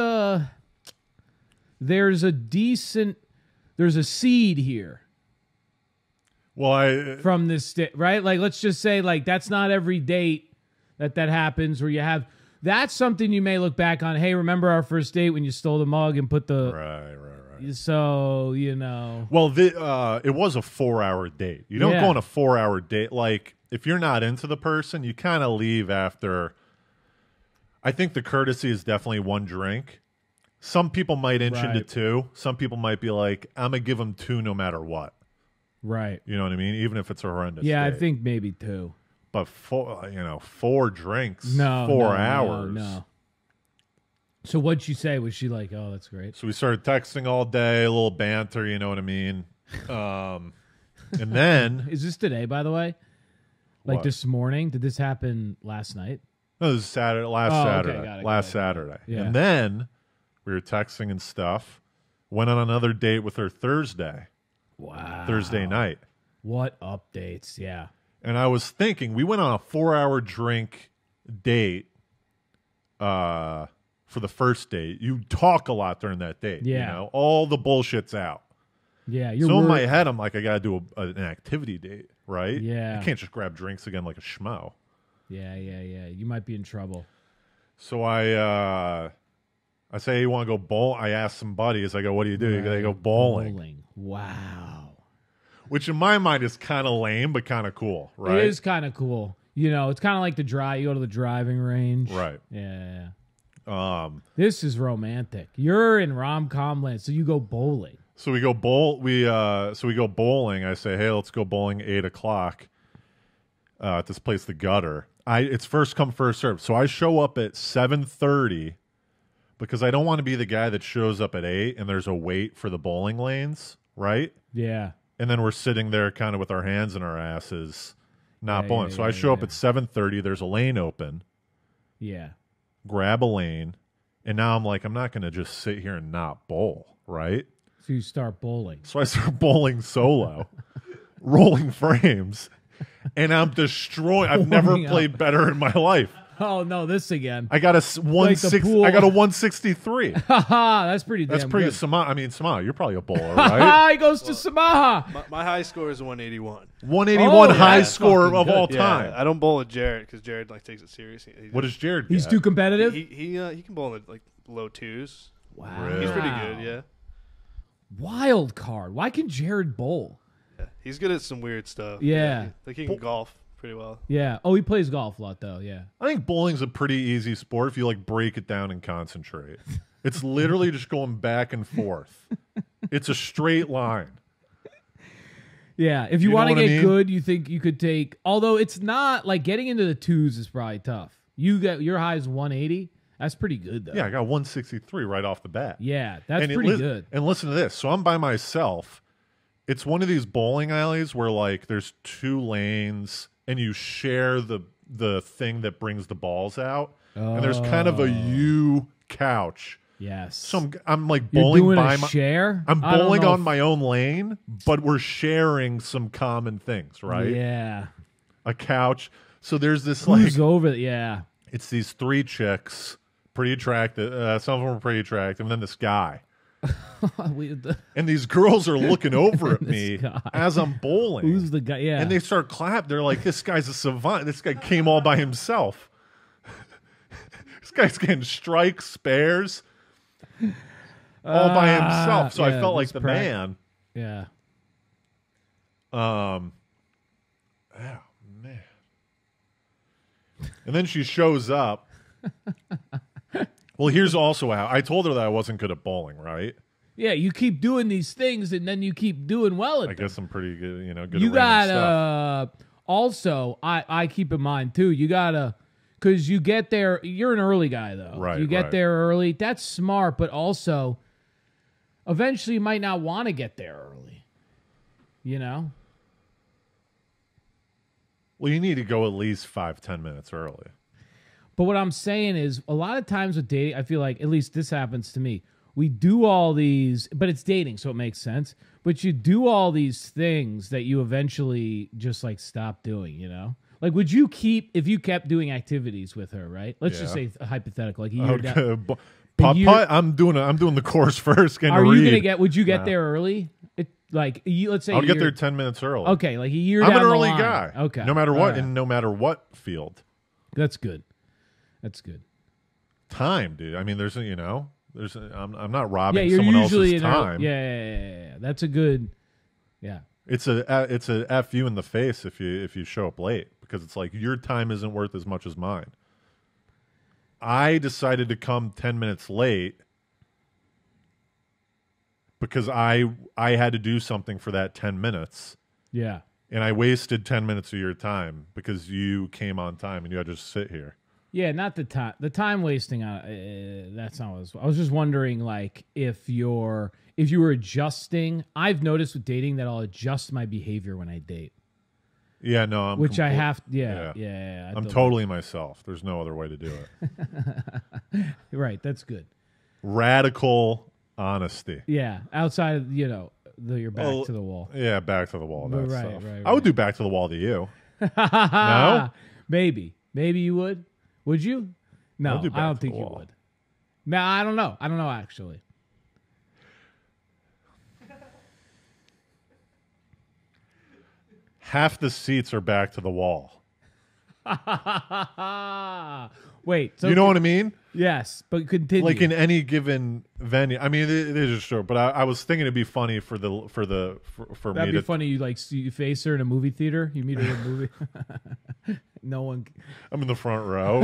[SPEAKER 1] there's a seed here.
[SPEAKER 2] Well,
[SPEAKER 1] from this right? Like, let's just say, like, that's not every date that happens where you have. That's something you may look back on. Hey, remember our first date when you stole the mug and put the
[SPEAKER 2] right.
[SPEAKER 1] So
[SPEAKER 2] Well, it was a 4-hour date. You don't go on a 4-hour date. Like, if you're not into the person, you kind of leave after. I think the courtesy is definitely 1 drink. Some people might inch into 2. Some people might be like, I'm gonna give them 2 no matter what.
[SPEAKER 1] Right.
[SPEAKER 2] You know what I mean? Even if it's a horrendous.
[SPEAKER 1] Yeah,
[SPEAKER 2] date.
[SPEAKER 1] I think maybe 2.
[SPEAKER 2] But 4 drinks.
[SPEAKER 1] No,
[SPEAKER 2] 4 hours.
[SPEAKER 1] No. So what'd she say? Was she like, oh, that's great?
[SPEAKER 2] So we started texting all day, a little banter, you know what I mean? And then...
[SPEAKER 1] Is this today, by the way? Like
[SPEAKER 2] what?
[SPEAKER 1] This morning? Did this happen last night?
[SPEAKER 2] No, this is Saturday. Saturday.
[SPEAKER 1] Okay,
[SPEAKER 2] Saturday.
[SPEAKER 1] Yeah.
[SPEAKER 2] And then we were texting and stuff. Went on another date with her Thursday.
[SPEAKER 1] Wow.
[SPEAKER 2] Thursday night.
[SPEAKER 1] What updates? Yeah.
[SPEAKER 2] And I was thinking, we went on a 4-hour drink date for the first date. You talk a lot during that date.
[SPEAKER 1] Yeah.
[SPEAKER 2] All the bullshit's out.
[SPEAKER 1] Yeah.
[SPEAKER 2] So in my head, I'm like, I got to do an activity date, right?
[SPEAKER 1] Yeah.
[SPEAKER 2] I can't just grab drinks again like a schmo.
[SPEAKER 1] Yeah. You might be in trouble.
[SPEAKER 2] So I say, you want to go bowl? I ask some buddies. I go, what do you do?
[SPEAKER 1] Right.
[SPEAKER 2] They go bowling.
[SPEAKER 1] Wow.
[SPEAKER 2] Which in my mind is kind of lame, but kind of cool, right?
[SPEAKER 1] It is kind of cool. It's kind of like you go to the driving range.
[SPEAKER 2] Right.
[SPEAKER 1] Yeah. This is romantic. You're in rom-com land, so you go bowling.
[SPEAKER 2] So we go go bowling. I say, hey, let's go bowling 8:00 at this place, the Gutter. It's first come, first serve. So I show up at 7:30 because I don't want to be the guy that shows up at 8 and there's a wait for the bowling lanes, right?
[SPEAKER 1] Yeah.
[SPEAKER 2] And then we're sitting there kind of with our hands in our asses, not bowling. So I show up at 7:30. There's a lane open.
[SPEAKER 1] Yeah.
[SPEAKER 2] Grab a lane. And now I'm like, I'm not going to just sit here and not bowl, right?
[SPEAKER 1] So you start bowling.
[SPEAKER 2] So I start bowling solo, rolling frames, and I'm destroying. I've never played better in my life.
[SPEAKER 1] Oh no, this again.
[SPEAKER 2] I got a 160. I got a 163.
[SPEAKER 1] That's pretty.
[SPEAKER 2] That's pretty.
[SPEAKER 1] Good.
[SPEAKER 2] Samaha, you're probably a bowler, right?
[SPEAKER 1] He goes to Samaha.
[SPEAKER 3] My high score is 181.
[SPEAKER 2] 181 high score of all time.
[SPEAKER 3] Yeah, I don't bowl with Jared because Jared takes it seriously.
[SPEAKER 2] What does Jared?
[SPEAKER 1] He's too competitive.
[SPEAKER 3] He can bowl in low 2s.
[SPEAKER 1] Wow.
[SPEAKER 3] He's pretty good, yeah.
[SPEAKER 1] Wild card. Why can Jared bowl?
[SPEAKER 3] Yeah, he's good at some weird stuff.
[SPEAKER 1] Yeah.
[SPEAKER 3] Like he can golf pretty well.
[SPEAKER 1] Yeah. Oh, he plays golf a lot, though. Yeah.
[SPEAKER 2] I think bowling's a pretty easy sport if you like break it down and concentrate. It's literally just going back and forth. It's a straight line.
[SPEAKER 1] Yeah. If you
[SPEAKER 2] know
[SPEAKER 1] want to
[SPEAKER 2] what I
[SPEAKER 1] get
[SPEAKER 2] mean?
[SPEAKER 1] good, you think you could take. Although it's not like getting into the twos is probably tough. You got your high is 180. That's pretty good, though.
[SPEAKER 2] Yeah, I got 163 right off the bat.
[SPEAKER 1] Yeah, that's
[SPEAKER 2] And
[SPEAKER 1] pretty good.
[SPEAKER 2] And listen to this. So I'm by myself. It's one of these bowling alleys where like there's 2 lanes and you share the thing that brings the balls out. And there's kind of a U couch.
[SPEAKER 1] Yes.
[SPEAKER 2] So I'm like
[SPEAKER 1] You're
[SPEAKER 2] bowling
[SPEAKER 1] doing
[SPEAKER 2] by
[SPEAKER 1] a
[SPEAKER 2] my
[SPEAKER 1] share.
[SPEAKER 2] I'm
[SPEAKER 1] I don't
[SPEAKER 2] bowling
[SPEAKER 1] know
[SPEAKER 2] on my own lane, but we're sharing some common things, right?
[SPEAKER 1] Yeah.
[SPEAKER 2] A couch. So there's this like
[SPEAKER 1] Who's over? Yeah.
[SPEAKER 2] it's these 3 chicks, pretty attractive. Some of them are pretty attractive, and then this guy. And these girls are looking over at me
[SPEAKER 1] guy.
[SPEAKER 2] as I'm bowling.
[SPEAKER 1] Who's the guy? Yeah.
[SPEAKER 2] And they start clapping. They're like, "This guy's a savant. This guy came all by himself. This guy's getting strikes, spares, all by himself." So I
[SPEAKER 1] yeah,
[SPEAKER 2] felt like
[SPEAKER 1] this
[SPEAKER 2] the
[SPEAKER 1] prac-
[SPEAKER 2] man.
[SPEAKER 1] Yeah.
[SPEAKER 2] Oh, man. And then she shows up. Well, here's also how I told her that I wasn't good at bowling, right?
[SPEAKER 1] Yeah. You keep doing these things, and then you keep doing well at
[SPEAKER 2] I
[SPEAKER 1] them.
[SPEAKER 2] guess I'm pretty good, good
[SPEAKER 1] You
[SPEAKER 2] at random
[SPEAKER 1] got
[SPEAKER 2] stuff.
[SPEAKER 1] also I keep in mind too. You gotta because you get there. You're an early guy though.
[SPEAKER 2] Right,
[SPEAKER 1] You get
[SPEAKER 2] right.
[SPEAKER 1] there early. That's smart, but also eventually you might not want to get there early. You know.
[SPEAKER 2] Well, you need to go at least 5-10 minutes early.
[SPEAKER 1] But what I'm saying is, a lot of times with dating, I feel like at least this happens to me. We do all these, but it's dating, so it makes sense. But you do all these things that you eventually just like stop doing. You know, like would you keep if you kept doing activities with her, right? Let's just say a hypothetical, like a year down.
[SPEAKER 2] Okay. Putt. I'm doing the course first. Getting
[SPEAKER 1] Are
[SPEAKER 2] to
[SPEAKER 1] you
[SPEAKER 2] read.
[SPEAKER 1] gonna get? Would you get
[SPEAKER 2] No.
[SPEAKER 1] there early? Let's say
[SPEAKER 2] I'll
[SPEAKER 1] a
[SPEAKER 2] get
[SPEAKER 1] year-
[SPEAKER 2] there 10 minutes early.
[SPEAKER 1] Okay, like a year.
[SPEAKER 2] I'm
[SPEAKER 1] down
[SPEAKER 2] an
[SPEAKER 1] the
[SPEAKER 2] early
[SPEAKER 1] line.
[SPEAKER 2] guy.
[SPEAKER 1] Okay,
[SPEAKER 2] No matter what,
[SPEAKER 1] All right.
[SPEAKER 2] and no matter what field.
[SPEAKER 1] That's good. That's good.
[SPEAKER 2] Time, dude. I mean, I'm not robbing
[SPEAKER 1] Yeah, you're
[SPEAKER 2] someone
[SPEAKER 1] usually
[SPEAKER 2] else's
[SPEAKER 1] an
[SPEAKER 2] time.
[SPEAKER 1] Yeah. That's a good. Yeah.
[SPEAKER 2] It's a F you in the face if you show up late, because it's like your time isn't worth as much as mine. I decided to come 10 minutes late because I had to do something for that 10 minutes.
[SPEAKER 1] Yeah.
[SPEAKER 2] And I wasted 10 minutes of your time because you came on time and you had to just sit here.
[SPEAKER 1] Yeah, not the time. The time wasting on that's not what I was just wondering, like if you were adjusting. I've noticed with dating that I'll adjust my behavior when I date,
[SPEAKER 2] Yeah, no, I'm
[SPEAKER 1] which I
[SPEAKER 2] compl-
[SPEAKER 1] have. Yeah.
[SPEAKER 2] I'm totally myself. There's no other way to do it.
[SPEAKER 1] right. That's good.
[SPEAKER 2] Radical honesty.
[SPEAKER 1] Yeah, outside of your back to the wall.
[SPEAKER 2] Yeah, back to the wall. That
[SPEAKER 1] Right,
[SPEAKER 2] stuff.
[SPEAKER 1] right,
[SPEAKER 2] I would
[SPEAKER 1] right.
[SPEAKER 2] do back to the wall to you.
[SPEAKER 1] Maybe you would. Would you? No,
[SPEAKER 2] I'll do
[SPEAKER 1] I
[SPEAKER 2] back
[SPEAKER 1] don't
[SPEAKER 2] to
[SPEAKER 1] think
[SPEAKER 2] the
[SPEAKER 1] you
[SPEAKER 2] wall.
[SPEAKER 1] would. No, I don't know. Actually.
[SPEAKER 2] Half the seats are back to the wall.
[SPEAKER 1] Wait. So
[SPEAKER 2] You know what I mean?
[SPEAKER 1] Yes, but continue.
[SPEAKER 2] Like in any given venue. I mean, it is just true. But I was thinking it'd be funny for
[SPEAKER 1] That'd
[SPEAKER 2] me
[SPEAKER 1] be
[SPEAKER 2] to.
[SPEAKER 1] funny. You face her in a movie theater. You meet her in a movie. No one.
[SPEAKER 2] I'm in the front row,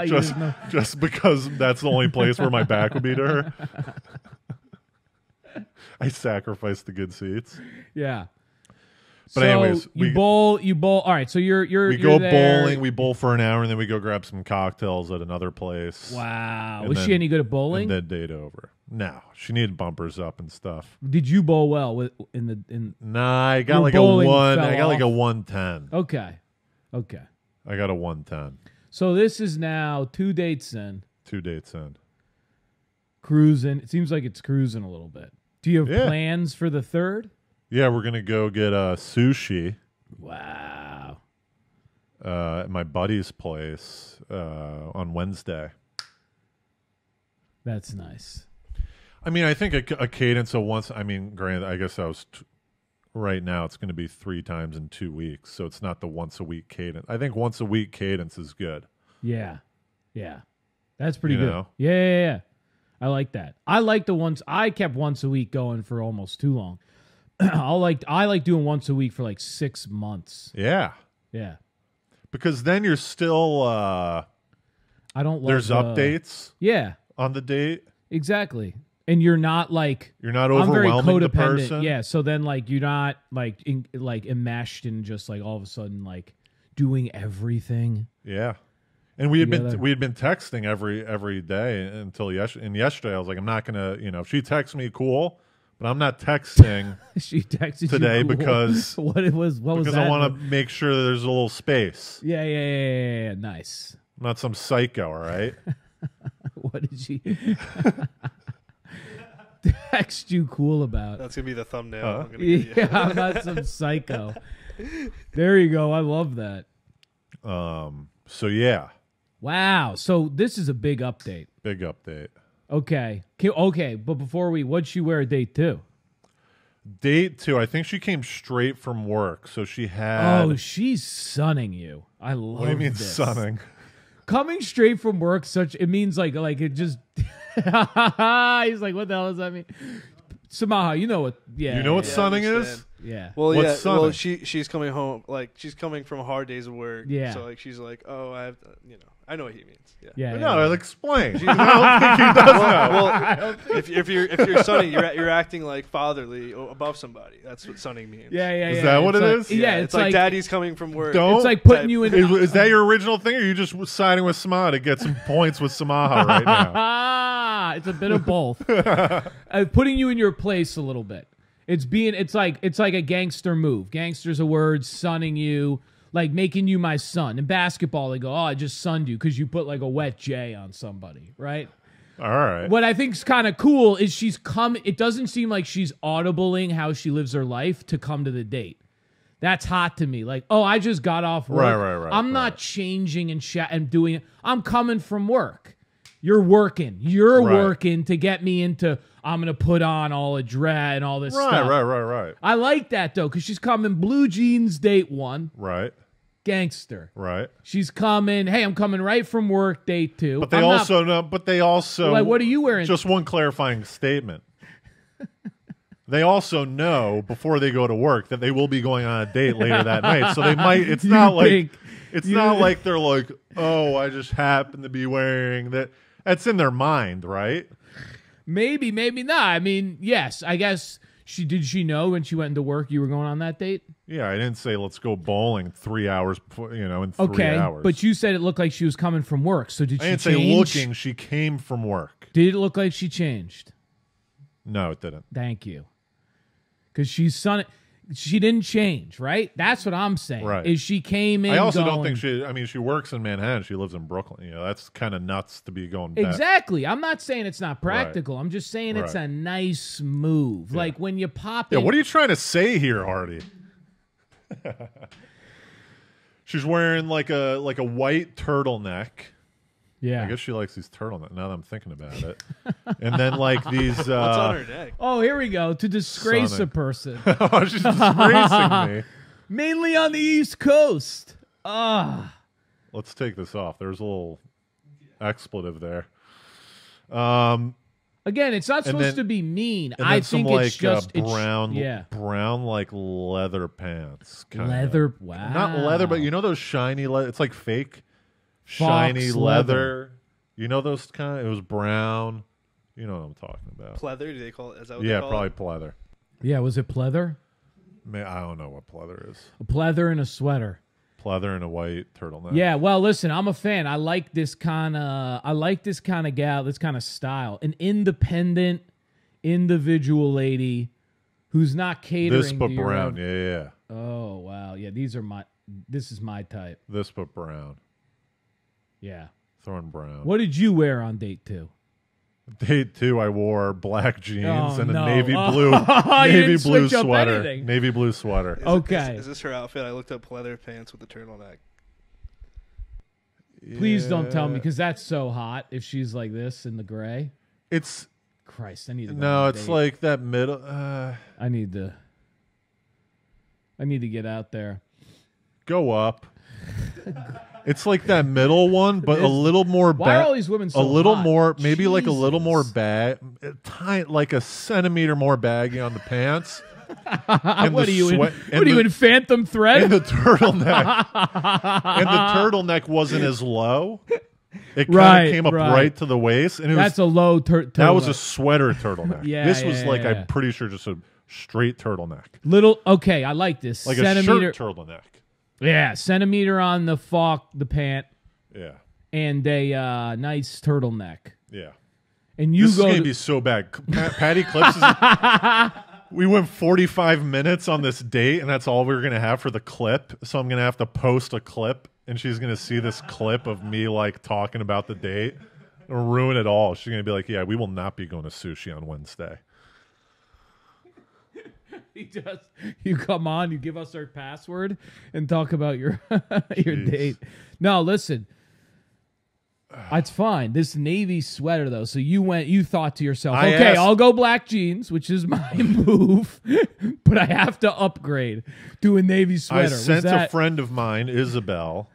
[SPEAKER 1] You
[SPEAKER 2] just just because that's the only place where my back would be to her. I sacrificed the good seats.
[SPEAKER 1] Yeah.
[SPEAKER 2] But
[SPEAKER 1] So
[SPEAKER 2] anyways,
[SPEAKER 1] you bowl. All right. So you're
[SPEAKER 2] we
[SPEAKER 1] you're
[SPEAKER 2] go
[SPEAKER 1] there.
[SPEAKER 2] bowling. We bowl for an hour, and then we go grab some cocktails at another place.
[SPEAKER 1] Wow.
[SPEAKER 2] And
[SPEAKER 1] Was
[SPEAKER 2] then-
[SPEAKER 1] she any good at bowling?
[SPEAKER 2] And then date over. No, she needed bumpers up and stuff.
[SPEAKER 1] Did you bowl well in?
[SPEAKER 2] Nah, I got
[SPEAKER 1] Your
[SPEAKER 2] like a
[SPEAKER 1] bowling
[SPEAKER 2] one.
[SPEAKER 1] fell
[SPEAKER 2] I got like a
[SPEAKER 1] off?
[SPEAKER 2] 110.
[SPEAKER 1] Okay.
[SPEAKER 2] I got a 110.
[SPEAKER 1] So this is now 2 dates in.
[SPEAKER 2] 2 dates in.
[SPEAKER 1] Cruising. It seems like it's cruising a little bit. Do you have
[SPEAKER 2] Yeah.
[SPEAKER 1] plans for the third?
[SPEAKER 2] Yeah, we're gonna go get sushi
[SPEAKER 1] Wow.
[SPEAKER 2] at my buddy's place on Wednesday.
[SPEAKER 1] That's nice.
[SPEAKER 2] I mean, I think a cadence of once. I mean, granted, I guess right now it's going to be 3 times in 2 weeks, so it's not the once a week cadence. I think once a week cadence is good.
[SPEAKER 1] Yeah. That's pretty
[SPEAKER 2] You
[SPEAKER 1] good.
[SPEAKER 2] know?
[SPEAKER 1] Yeah. I like that. I like the ones I kept once a week going for almost too long. I like doing once a week for like 6 months.
[SPEAKER 2] Yeah.
[SPEAKER 1] Yeah.
[SPEAKER 2] Because then you're still
[SPEAKER 1] I don't love
[SPEAKER 2] there's updates
[SPEAKER 1] Yeah.
[SPEAKER 2] on the date.
[SPEAKER 1] Exactly. And you're not
[SPEAKER 2] overwhelming the person.
[SPEAKER 1] Yeah, so then like you're not like enmeshed in just like all of a sudden like doing everything.
[SPEAKER 2] Yeah. And we had been texting every day until yesterday. And yesterday I was like, I'm not gonna, if she texts me, cool, but I'm not texting.
[SPEAKER 1] She texted
[SPEAKER 2] today
[SPEAKER 1] you cool.
[SPEAKER 2] because
[SPEAKER 1] what was
[SPEAKER 2] because
[SPEAKER 1] that?
[SPEAKER 2] I want to make sure that there's a little space.
[SPEAKER 1] Yeah. Nice.
[SPEAKER 2] I'm not some psycho, all right?
[SPEAKER 1] What did she text you cool about?
[SPEAKER 3] That's gonna be the thumbnail.
[SPEAKER 1] I'm not some psycho. There you go. I love that.
[SPEAKER 2] So yeah.
[SPEAKER 1] Wow. So this is a big update.
[SPEAKER 2] Big update.
[SPEAKER 1] Okay. Okay. But before what'd she wear at date 2?
[SPEAKER 2] Date 2, I think she came straight from work. So she had.
[SPEAKER 1] Oh, she's sunning you. I love
[SPEAKER 2] What do you mean
[SPEAKER 1] this.
[SPEAKER 2] sunning?
[SPEAKER 1] Coming straight from work, it means like it just. He's like, what the hell does that mean? Samaha, you know what? Yeah.
[SPEAKER 2] You know what sunning is?
[SPEAKER 1] Yeah.
[SPEAKER 3] Well,
[SPEAKER 2] What's sunning?
[SPEAKER 3] Well, she's coming home. Like she's coming from hard days of work.
[SPEAKER 1] Yeah.
[SPEAKER 3] So like she's like, oh, I have, I know what he means.
[SPEAKER 1] Yeah.
[SPEAKER 2] No, I'll explain. I don't think he does know.
[SPEAKER 3] Well, if you're sunning, you're acting like fatherly above somebody. That's what sunning means.
[SPEAKER 1] Yeah.
[SPEAKER 2] Is that what it is?
[SPEAKER 1] Yeah,
[SPEAKER 3] it's like daddy's coming from work.
[SPEAKER 1] It's like putting you in.
[SPEAKER 2] Is that your original thing, or are you just siding with Samaha to get some points with Samaha right now?
[SPEAKER 1] It's a bit of both. Putting you in your place a little bit. It's like a gangster move. Gangster's a word, sunning you, like making you my son. In basketball, they go, oh, I just sunned you because you put like a wet J on somebody, right?
[SPEAKER 2] All right.
[SPEAKER 1] What I think is kind of cool is it doesn't seem like she's audibling how she lives her life to come to the date. That's hot to me. Like, oh, I just got off work.
[SPEAKER 2] Right.
[SPEAKER 1] I'm not changing and doing it. I'm coming from work. You're working. You're working to get me into, I'm going to put on all a dread and all this stuff.
[SPEAKER 2] Right.
[SPEAKER 1] I like that, though, because she's coming blue jeans date 1.
[SPEAKER 2] Right.
[SPEAKER 1] Gangster.
[SPEAKER 2] Right.
[SPEAKER 1] She's coming, hey, I'm coming right from work date 2.
[SPEAKER 2] But they also
[SPEAKER 1] like, what are you wearing?
[SPEAKER 2] Just one clarifying statement. They also know before they go to work that they will be going on a date later that night. So they might, it's not like they're like, oh, I just happen to be wearing that. That's in their mind, right?
[SPEAKER 1] Maybe not. I mean, yes, I guess did she know when she went into work you were going on that date?
[SPEAKER 2] Yeah, I didn't say let's go bowling 3 hours, in 3 hours.
[SPEAKER 1] But you said it looked like she was coming from work. So did she change?
[SPEAKER 2] I didn't say looking. She came from work.
[SPEAKER 1] Did it look like she changed?
[SPEAKER 2] No, it didn't.
[SPEAKER 1] Thank you. Because she didn't change, right? That's what I'm saying.
[SPEAKER 2] Right.
[SPEAKER 1] Is she came in.
[SPEAKER 2] I also don't think she works in Manhattan. She lives in Brooklyn. That's kind of nuts to be going back.
[SPEAKER 1] Exactly. I'm not saying it's not practical. I'm just saying it's a nice move. Yeah. Like when you pop in.
[SPEAKER 2] Yeah, what are you trying to say here, Hardy? She's wearing like a white turtleneck.
[SPEAKER 1] Yeah.
[SPEAKER 2] I guess she likes these turtlenecks now that I'm thinking about it. And then like these
[SPEAKER 3] what's on her neck?
[SPEAKER 1] Oh, here we go. To disgrace a person.
[SPEAKER 2] Oh, she's disgracing me.
[SPEAKER 1] Mainly on the East Coast.
[SPEAKER 2] Let's take this off. There's a little expletive there.
[SPEAKER 1] Again, it's not supposed to be mean. I think it's just
[SPEAKER 2] brown like leather pants.
[SPEAKER 1] Leather, wow.
[SPEAKER 2] Not leather, but those shiny leather. It's like fake. Shiny leather. You know those kind of, it was brown. You know what I'm talking about.
[SPEAKER 3] Pleather, do they call it? Is that what they call
[SPEAKER 2] probably
[SPEAKER 3] it?
[SPEAKER 2] pleather.
[SPEAKER 1] Yeah, was it pleather?
[SPEAKER 2] I don't know what pleather is.
[SPEAKER 1] A pleather and a sweater.
[SPEAKER 2] Pleather and a white turtleneck.
[SPEAKER 1] Yeah, well, listen, I'm a fan. I like this kind of gal, this kind of style. An independent, individual lady who's not catering
[SPEAKER 2] this but
[SPEAKER 1] to
[SPEAKER 2] brown. Yeah.
[SPEAKER 1] Oh, wow. Yeah, this is my type.
[SPEAKER 2] This but brown.
[SPEAKER 1] Yeah.
[SPEAKER 2] Throwing brown.
[SPEAKER 1] What did you wear on date 2?
[SPEAKER 2] Date 2, I wore black jeans and
[SPEAKER 1] a
[SPEAKER 2] navy blue sweater. Navy blue sweater.
[SPEAKER 1] Okay.
[SPEAKER 3] Is this her outfit? I looked up pleather pants with the turtleneck.
[SPEAKER 1] Please don't tell me, because that's so hot if she's like this in the gray.
[SPEAKER 2] It's...
[SPEAKER 1] Christ, I need to go
[SPEAKER 2] No, it's like that middle...
[SPEAKER 1] I need to get out there.
[SPEAKER 2] Go up. It's like that middle one, but a little more.
[SPEAKER 1] Why are all these women so
[SPEAKER 2] a little
[SPEAKER 1] hot?
[SPEAKER 2] more, maybe
[SPEAKER 1] Jesus.
[SPEAKER 2] like a little more tight, like a centimeter more baggy on the pants.
[SPEAKER 1] What are you in Phantom Thread?
[SPEAKER 2] And the turtleneck, and the turtleneck wasn't as low. It kind of came up right to the waist, and
[SPEAKER 1] that's a low turtleneck.
[SPEAKER 2] That was a sweater turtleneck.
[SPEAKER 1] This
[SPEAKER 2] was I'm pretty sure, just a straight turtleneck.
[SPEAKER 1] Okay, I like this.
[SPEAKER 2] Like a shirt turtleneck.
[SPEAKER 1] Yeah, centimeter on the pant.
[SPEAKER 2] Yeah.
[SPEAKER 1] And a nice turtleneck.
[SPEAKER 2] Yeah.
[SPEAKER 1] And this
[SPEAKER 2] is going to be so bad. Patty Clips we went 45 minutes on this date, and that's all we were going to have for the clip. So I'm going to have to post a clip, and she's going to see this clip of me, like, talking about the date. It'll ruin it all. She's going to be like, yeah, we will not be going to sushi on Wednesday.
[SPEAKER 1] You come on, you give us our password, and talk about your date. No, listen. It's fine. This navy sweater, though. So you thought to yourself, I'll go black jeans, which is my move, but I have to upgrade to a navy sweater.
[SPEAKER 2] I sent a friend of mine, Isabel,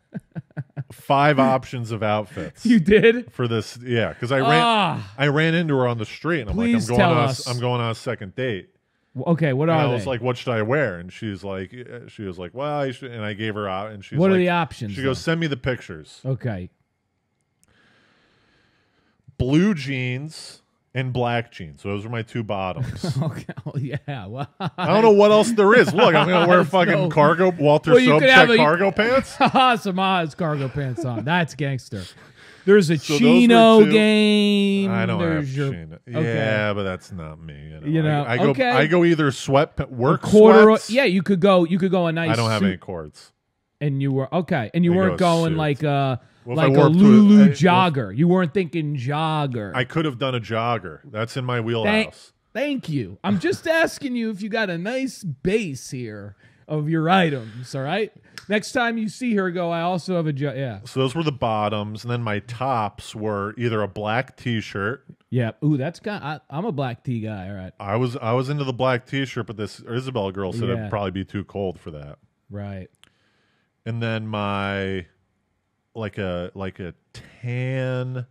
[SPEAKER 2] 5 options of outfits.
[SPEAKER 1] You did?
[SPEAKER 2] For this, yeah, because I ran into her on the street, and I'm like, I'm going on a second date.
[SPEAKER 1] Okay, what are they?
[SPEAKER 2] I was like, what should I wear? And she was like, well, I should, and I gave her out, and she's
[SPEAKER 1] what
[SPEAKER 2] like,
[SPEAKER 1] are the options?
[SPEAKER 2] She goes, send me the pictures.
[SPEAKER 1] Okay.
[SPEAKER 2] Blue jeans and black jeans. Those are my 2 bottoms.
[SPEAKER 1] Okay. Well, yeah. Well,
[SPEAKER 2] I don't know what else there is. Look, I'm going to wear fucking cargo Walter Sobchak cargo pants.
[SPEAKER 1] Some Oz cargo pants on. That's gangster. There's a chino game.
[SPEAKER 2] I don't have chino.
[SPEAKER 1] Okay.
[SPEAKER 2] Yeah, but that's not me. I go either work
[SPEAKER 1] sweats. Yeah, you could go a nice.
[SPEAKER 2] I don't have
[SPEAKER 1] suit.
[SPEAKER 2] any cords.
[SPEAKER 1] And you were and you weren't going
[SPEAKER 2] suit.
[SPEAKER 1] like a Lulu jogger. You weren't thinking jogger.
[SPEAKER 2] I could have done a jogger. That's in my wheelhouse.
[SPEAKER 1] Thank you. I'm just asking you if you got a nice base here of your items. All right. Next time you see her, go. I also have a yeah.
[SPEAKER 2] So those were the bottoms, and then my tops were either a black T-shirt.
[SPEAKER 1] Yeah. Ooh, that's I'm a black tee guy. All right.
[SPEAKER 2] I was into the black T-shirt, but this Isabel girl said it'd probably be too cold for that.
[SPEAKER 1] Right.
[SPEAKER 2] And then my like a tan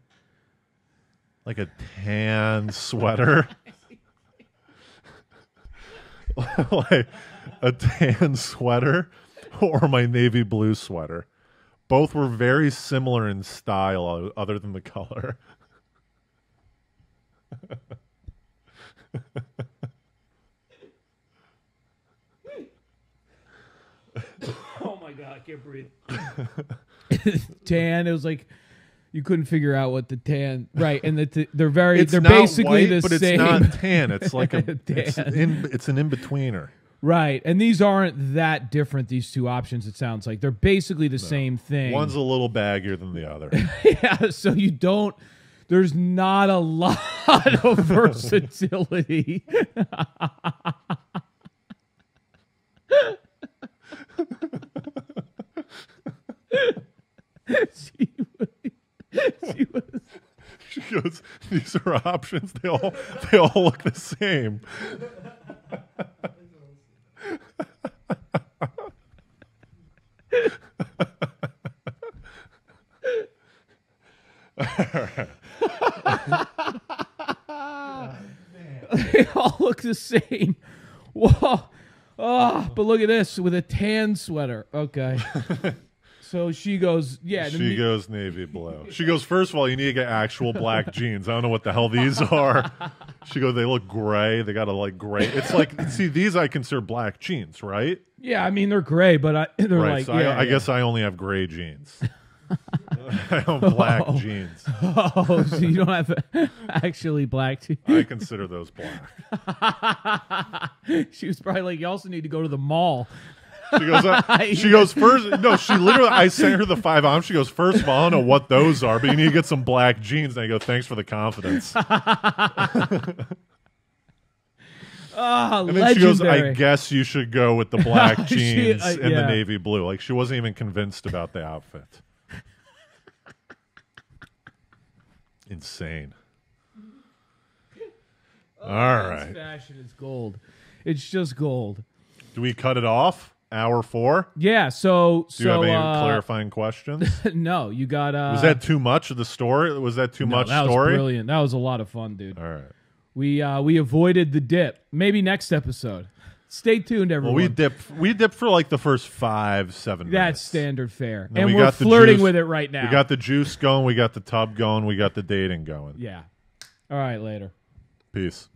[SPEAKER 2] sweater. Like a tan sweater or my navy blue sweater. Both were very similar in style other than the color.
[SPEAKER 1] Oh my God, I can't breathe. Tan, it was like you couldn't figure out what the tan, right? And they're basically
[SPEAKER 2] white,
[SPEAKER 1] the
[SPEAKER 2] but
[SPEAKER 1] same.
[SPEAKER 2] It's not tan. It's like it's an in-betweener.
[SPEAKER 1] Right, and these aren't that different, these 2 options, it sounds like. They're basically the same thing.
[SPEAKER 2] One's a little baggier than the other.
[SPEAKER 1] Yeah, so there's not a lot of versatility.
[SPEAKER 2] She goes, these are options. They all look the same.
[SPEAKER 1] They all look the same. Whoa. Oh, but look at this with a tan sweater. Okay. So she goes, yeah.
[SPEAKER 2] She goes navy blue. She goes, first of all, you need to get actual black jeans. I don't know what the hell these are. She goes, they look gray. They got to like gray. It's like, see, these I consider black jeans, right?
[SPEAKER 1] Yeah, I mean, they're gray, but they're
[SPEAKER 2] right,
[SPEAKER 1] like,
[SPEAKER 2] so I guess I only have gray jeans. I have black jeans.
[SPEAKER 1] Oh, so you don't have actually black jeans?
[SPEAKER 2] I consider those black.
[SPEAKER 1] She was probably like, you also need to go to the mall.
[SPEAKER 2] She goes first. No, she literally. I sent her the 5 options. She goes, first of all, I don't know what those are, but you need to get some black jeans. And I go, thanks for the confidence.
[SPEAKER 1] And
[SPEAKER 2] then she goes, I guess you should go with the black jeans and the navy blue. Like she wasn't even convinced about the outfit. Insane. All right.
[SPEAKER 1] Fashion is gold. It's just gold.
[SPEAKER 2] Do we cut it off? hour 4?
[SPEAKER 1] Yeah. So
[SPEAKER 2] Do you have any clarifying questions?
[SPEAKER 1] No, you got.
[SPEAKER 2] Was that too much of the story? Was that too much
[SPEAKER 1] that
[SPEAKER 2] story?
[SPEAKER 1] Was brilliant. That was a lot of fun, dude.
[SPEAKER 2] All right.
[SPEAKER 1] We avoided the dip. Maybe next episode. Stay tuned, everyone.
[SPEAKER 2] Well, we dipped for like the first 5-7 minutes.
[SPEAKER 1] That's standard fare,
[SPEAKER 2] and
[SPEAKER 1] we're flirting with it right now.
[SPEAKER 2] We got the juice going. We got the tub going. We got the dating going.
[SPEAKER 1] Yeah. All right, later.
[SPEAKER 2] Peace.